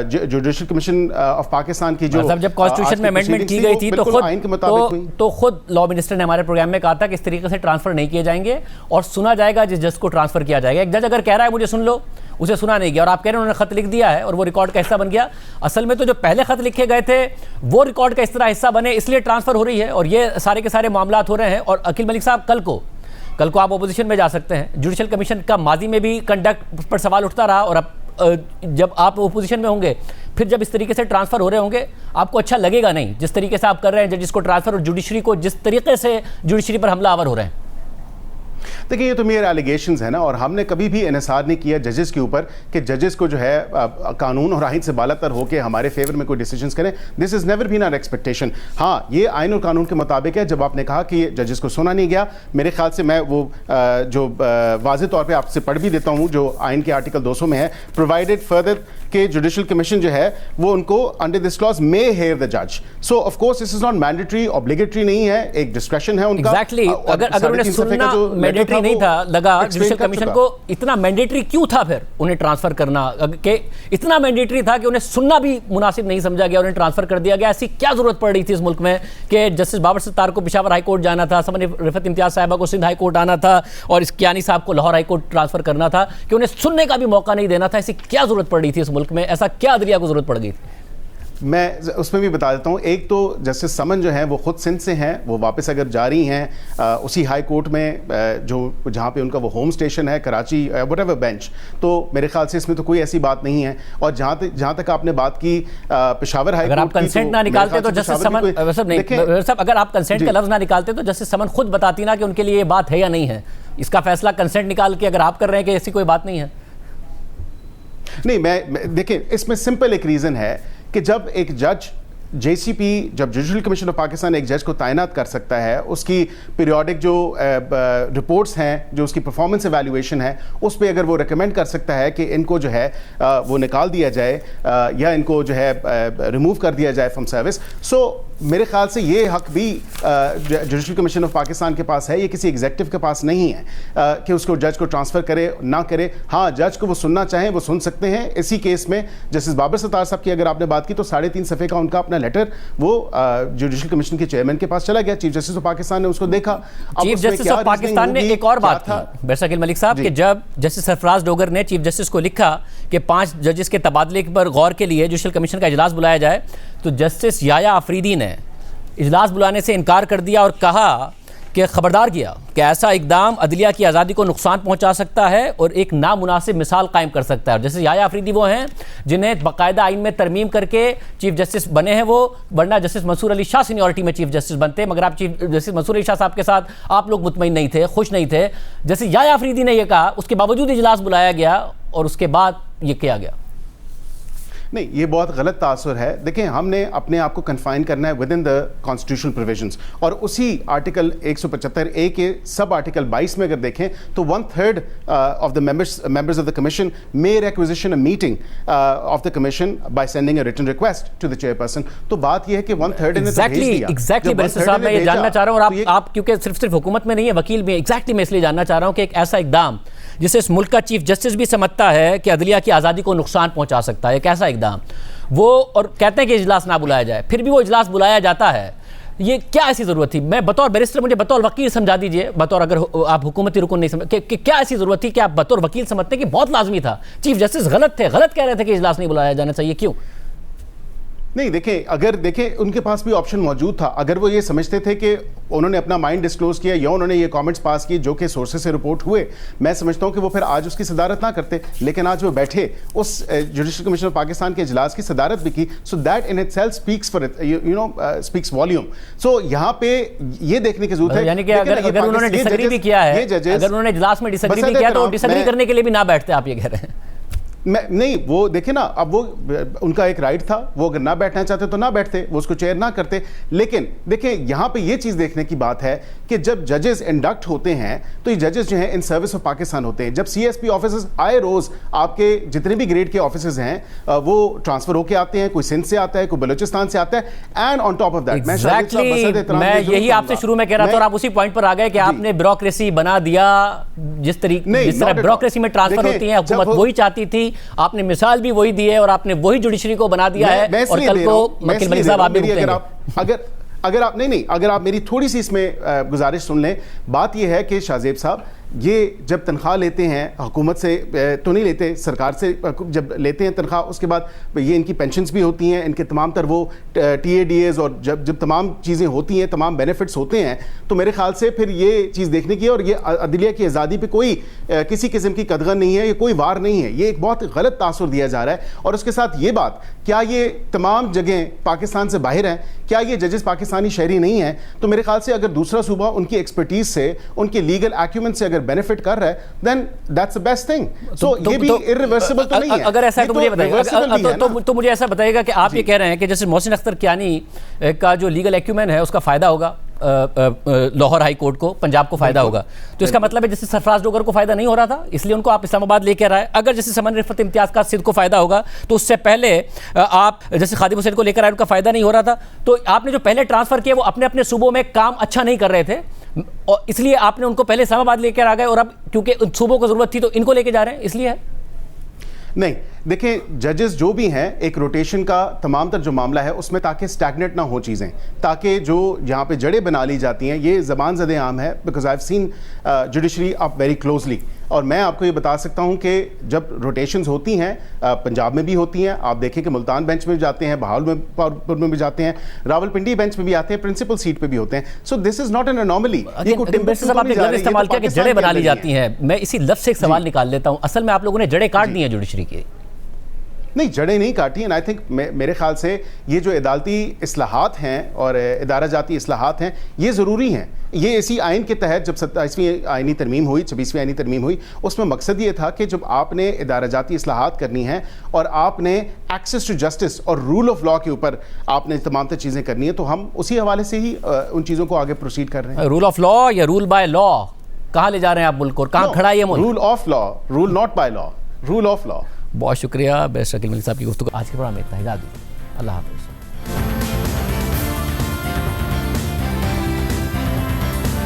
जुडिशल कमीशन ऑफ पाकिस्तान की जो जब कॉन्स्टिट्यूशन में अमेंडमेंट की गई थी तो खुद लॉ मिनिस्टर ने हमारे प्रोग्राम में कहा था कि इस तरीके से ट्रांसफर नहीं किए जाएंगे और सुना जाएगा जिस जज को ट्रांसफर किया जाएगा। एक जज अगर कह रहा है मुझे सुन लो, उसे सुना नहीं गया, और आप कह रहे हैं उन्होंने खत लिख दिया है और वो रिकॉर्ड का हिस्सा बन गया। असल में तो जो पहले खत लिखे गए थे वो रिकॉर्ड का इस तरह हिस्सा बने, इसलिए ट्रांसफर हो रही है और ये सारे के सारे मामला हो रहे हैं। और अकील मलिक साहब, कल को आप ओपोजिशन में जा सकते हैं। जुडिशल कमीशन का माजी में भी कंडक्ट पर सवाल उठता रहा और अब जब आप ओपोजिशन में होंगे, फिर जब इस तरीके से ट्रांसफर हो रहे होंगे, आपको अच्छा लगेगा नहीं जिस तरीके से आप कर रहे हैं जजिस को ट्रांसफर, और जुडिशरी को जिस तरीके से जुडिशरी पर हमलावर हो रहे हैं। देखिए, ये तो मेरे एलिगेशंस है ना, और हमने कभी भी इन्हिसार नहीं किया जजेस के ऊपर कि जजेस को जो है कानून और आइन से बालातर होकर हमारे फेवर में कोई डिसीजंस करें। This is never been our expectation. हाँ, ये आइन और कानून के मुताबिक है। जब आपने कहा कि जजेस को सुना नहीं गया, मेरे ख्याल से मैं वो जो वाज़े तौर पे आपसे पढ़ भी देता हूँ जो आइन के आर्टिकल 200 में है, प्रोवाइडेड फर्दर कि जुडिशल कमीशन जो है वो उनको under this clause may hear the जज। So of course this is not mandatory, obligatory नहीं है, एक डिस्क्रिप्शन है उनका। एग्जैक्टली, अगर उन्हें सुनना मैंडेटरी नहीं था, लगा जुडिशल कमीशन को इतना मैंडेटरी क्यों था फिर उन्हें ट्रांसफर करना, कि इतना मैंडेटरी था कि उन्हें सुनना भी मुनासिब नहीं समझा गया, उन्हें ट्रांसफर कर दिया गया। ऐसी क्या जरूरत पड़ रही थी इस मुल्क में कि जस्टिस बाबर सत्तार को पेशावर हाई कोर्ट जाना था, समन रिफत इम्तियाज साहिबा को सिंध हाई कोर्ट आना था और इस कियानी साहब को लाहौर हाई कोर्ट ट्रांसफर करना था, कि उन्हें सुनने का भी मौका नहीं देना था। ऐसी क्या जरूरत पड़ रही थी इस मुल्क में, ऐसा क्या अदलिया को जरूरत पड़ गई? मैं उसमें भी बता देता हूँ। एक तो जस्टिस समन जो है वो खुद सिंध से हैं, वो वापस अगर जा रही हैं उसी हाई कोर्ट में जो जहाँ पे उनका वो होम स्टेशन है, कराची व्हाटएवर बेंच, तो मेरे ख्याल से इसमें तो कोई ऐसी बात नहीं है। और जहाँ तक आपने बात की पेशावर हाई कोर्ट, अगर आप कंसेंट ना निकालते तो जस्टिस समन, अगर आप कंसेंट का लफ्ज ना निकालते तो जस्टिस समन खुद बताती ना कि उनके लिए ये बात है या नहीं है। इसका फैसला कंसेंट निकाल के अगर आप कर रहे हैं कि ऐसी कोई बात नहीं है। नहीं, मैं देखिए, इसमें सिंपल एक रीज़न है कि जब एक जज JCP जब जुडिशल कमीशन ऑफ पाकिस्तान एक जज को तैनात कर सकता है, उसकी पीरियोडिक जो रिपोर्ट्स हैं, जो उसकी परफॉर्मेंस एवेल्युएशन है, उस पर अगर वो रिकमेंड कर सकता है कि इनको जो है वो निकाल दिया जाए या इनको जो है रिमूव कर दिया जाए फ्रॉम सर्विस, सो मेरे ख्याल से ये हक भी जुडिशल कमीशन ऑफ पाकिस्तान के पास है, ये किसी एग्जीक्यूटिव के पास नहीं है कि उसको जज को ट्रांसफ़र करे ना करे। हाँ, जज को वो सुनना चाहें वो सुन सकते हैं। इसी केस में जस्टिस बाबर सत्तार साहब की अगर आपने बात की तो 3.5 सफ़े का उनका अपना लेटर वो जुडिशल कमीशन के चेयरमैन के पास चला गया। चीफ जस्टिस ऑफ पाकिस्तान ने उसको देखा। चीफ जस्टिस ऑफ पाकिस्तान ने एक और बात की बैरशकील मलिक साहब कि जब जस्टिस सरफराज डोगर ने चीफ जस्टिस को लिखा कि 5 जजेस के तबादले पर गौर के लिए जुडिशल कमीशन का इजलास बुलाया जाए, तो जस्टिस याया अफरीदी ने इजलास बुलाने से इनकार कर दिया और कहा कि खबरदार किया कि ऐसा इकदाम अदलिया की आज़ादी को नुकसान पहुंचा सकता है और एक नामुनासिब मिसाल कायम कर सकता है। जैसे याया अफरीदी वो हैं जिन्हें बाकायदा आइन में तरमीम करके चीफ जस्टिस बने हैं वो, वरना जस्टिस मंसूर अली शाह सीनियरिटी में चीफ जस्टिस बनते, मगर आप चीफ जस्टिस मंसूर अली शाह साहब के साथ आप लोग मुतमईन नहीं थे, खुश नहीं थे। जैसे याया अफरीदी ने यह कहा, उसके बावजूद इजलास बुलाया गया और उसके बाद ये किया गया। नहीं, ये बहुत गलत तासुर है। देखें, हमने अपने आप को कन्फाइन करना है with in the constitutional provisions, और उसी आर्टिकल 175A के सब आर्टिकल 22 में अगर देखें तो 1/3 of the members of the commission may requisition a meeting of the commission by sending a written request to the chairperson. तो बात यह है कि 1/3 ने तो भेज दिया। एग्जैक्टली बैरिस्टर साहब, मैं ये जानना चाह रहा हूं, और आप क्योंकि सिर्फ हुकूमत में नहीं है, वकील भी, एग्जैक्टली मैं इसलिए जानना चाह रहा हूं कि एक ऐसा इकदाम जिसे इस मुल्क का चीफ जस्टिस भी समझता है कि अदलिया की आज़ादी को नुकसान पहुंचा सकता है, एक ऐसा इकदाम वो, और कहते हैं कि इजलास ना बुलाया जाए, फिर भी वो इजलास बुलाया जाता है, ये क्या ऐसी ज़रूरत थी? मैं बतौर बैरिस्टर, मुझे बतौर वकील समझा दीजिए, बतौर अगर आप हुकूमती रुकन नहीं समझ कि क्या ऐसी ज़रूरत थी कि आप बतौर वकील समझते हैं कि बहुत लाजमी था, चीफ जस्टिस गलत थे, गलत कह रहे थे कि इजलास नहीं बुलाया जाना चाहिए, क्यों? नहीं, देखें, अगर देखें उनके पास भी ऑप्शन मौजूद था। अगर वो ये समझते थे कि उन्होंने अपना माइंड डिस्क्लोज किया या उन्होंने ये कमेंट्स पास किए जो कि सोर्सेस से रिपोर्ट हुए, मैं समझता हूं कि वो फिर आज उसकी सदारत ना करते, लेकिन आज वो बैठे उस जुडिशल कमीशन ऑफ पाकिस्तान के इजलास की सदारत भी की। So that in itself speaks for it, you know, speaks volume. So यहाँ पे ये देखने की जरूरत है, यानी कि अगर उन्होंने डिसएग्री भी किया है, अगर उन्होंने इजलास में डिसएग्री भी किया तो डिसएग्री करने के लिए भी ना बैठते, आप ये कह रहे हैं? नहीं, वो देखे ना, अब वो उनका एक राइट था, वो अगर ना बैठना चाहते तो ना बैठते, वो उसको चेयर ना करते। लेकिन देखिए, यहाँ पे ये चीज़ देखने की बात है कि जब जजेस इंडक्ट होते हैं तो ये जजेस जो हैं इन सर्विस ऑफ पाकिस्तान होते हैं। जब CSP ऑफिसर्स आए रोज़, आपके जितने भी ग्रेड के ऑफिसर्स हैं वो ट्रांसफर होके आते हैं, कोई सिंध से आता है, कोई बलोचिस्तान से आता है, and on top of that मैं यही आपसे शुरू में कह रहा था और आप उसी पॉइंट पर आ गए कि आपने ब्यूरोक्रेसी बना दिया, जिस तरह ब्यूरोक्रेसी में ट्रांसफर होती है, हुकूमत वही चाहती थी, आपने मिसाल भी वही दी है और आपने वही जुडिशरी को बना दिया है। और कल को वकील मलिक साहब आप भी अगर आप नहीं, अगर आप मेरी थोड़ी सी इसमें गुजारिश सुन लें। बात यह है कि शाहजेब साहब, ये जब तनख्वाह लेते हैं हुकूमत से तो नहीं लेते, सरकार से जब लेते हैं तनख्वाह, उसके बाद ये इनकी पेंशन्स भी होती हैं, इनके तमाम तर वो TADAs और जब तमाम चीज़ें होती हैं, तमाम बेनिफिट्स होते हैं, तो मेरे ख्याल से फिर ये चीज़ देखने की, और ये अदलिया की आज़ादी पे कोई किसी किस्म की कदगन नहीं है, ये कोई वार नहीं है, ये एक बहुत गलत तासुर दिया जा रहा है। और उसके साथ ये बात, क्या ये तमाम जगह पाकिस्तान से बाहर हैं? क्या ये जजेस पाकिस्तानी शहरी नहीं हैं? तो मेरे ख्याल से अगर दूसरा सूबा उनकी एक्सपर्टीज से, उनकी लीगल एक्यूमेंट से बेनिफिट कर रहा है, then that's the best thing. So ये भी इरिवर्सिबल तो नहीं है। अगर ऐसा है तो मुझे बताइए, तो मुझे ऐसा बताइएगा कि आप ये कह रहे हैं कि जैसे मोहसिन अख्तर कियानी का जो लीगल एक्यूमेंट है उसका फायदा होगा लाहौर हाई कोर्ट को, पंजाब को फायदा होगा, तो इसका मतलब है जैसे सरफराज डोगर को फायदा नहीं हो रहा था इसलिए उनको आप इस्लामाबाद लेके आ रहा है। अगर जैसे समन रिफत इम्तियाज का सिद्ध को फायदा होगा तो उससे पहले आप जैसे खादिम हुसैन को लेकर आए, उनका फायदा नहीं हो रहा था, तो आपने जो पहले ट्रांसफर किए वो अपने अपने सूबों में काम अच्छा नहीं कर रहे थे और इसलिए आपने उनको पहले इस्लामाबाद लेकर आ गए, और अब क्योंकि उन सूबों को जरूरत थी तो इनको लेके जा रहे हैं, इसलिए है। नहीं, देखिए, जजेस जो भी हैं, एक रोटेशन का तमाम तर जो मामला है उसमें ताकि स्टैग्नेट ना हो चीज़ें, ताकि जो यहाँ पे जड़ें बना ली जाती हैं, ये ज़बान ज़दे आम है, because I have seen judiciary up very closely. और मैं आपको ये बता सकता हूँ कि जब रोटेशंस होती हैं, पंजाब में भी होती हैं, आप देखें कि मुल्तान बेंच में भी जाते हैं, बहावलपुर में भी जाते हैं, रावलपिंडी बेंच में भी आते हैं, प्रिंसिपल सीट पे भी होते हैं। So this is not an anomaly. इस्तेमाल किया कि जड़ें बना ली जाती हैं, मैं इसी लफ्ज़ से एक सवाल निकाल लेता हूँ, असल में आप लोगों ने जड़ें काट दी हैं जुडिशरी की। नहीं, जड़ें नहीं काटी। एंड आई थिंक मेरे ख्याल से ये जो अदालती इस्लाहात हैं और इदारा जाती इस्लाहात हैं, ये ज़रूरी हैं। ये इसी आइन के तहत जब 27वीं आइनी तरमीम हुई, 26वीं आइनी तरमीम हुई, उसमें मकसद ये था कि जब आपने इदारा जाती इस्लाहात करनी है और आपने एक्सेस टू जस्टिस और रूल ऑफ लॉ के ऊपर आपने तमाम चीज़ें करनी है, तो हम उसी हवाले से ही उन चीज़ों को आगे प्रोसीड कर रहे हैं। रूल ऑफ लॉ या रूल बाय लॉ, कहाँ ले जा रहे हैं आप मुल्क को, कहाँ खड़ा है ये मुल्क? Rule of law, rule not by law, rule of law. बहुत शुक्रिया बेस्ट शकील मलिक साहब की गुफ्तगू। आज के प्रोग्राम में इतना ही, अल्लाह हाफ़िज़।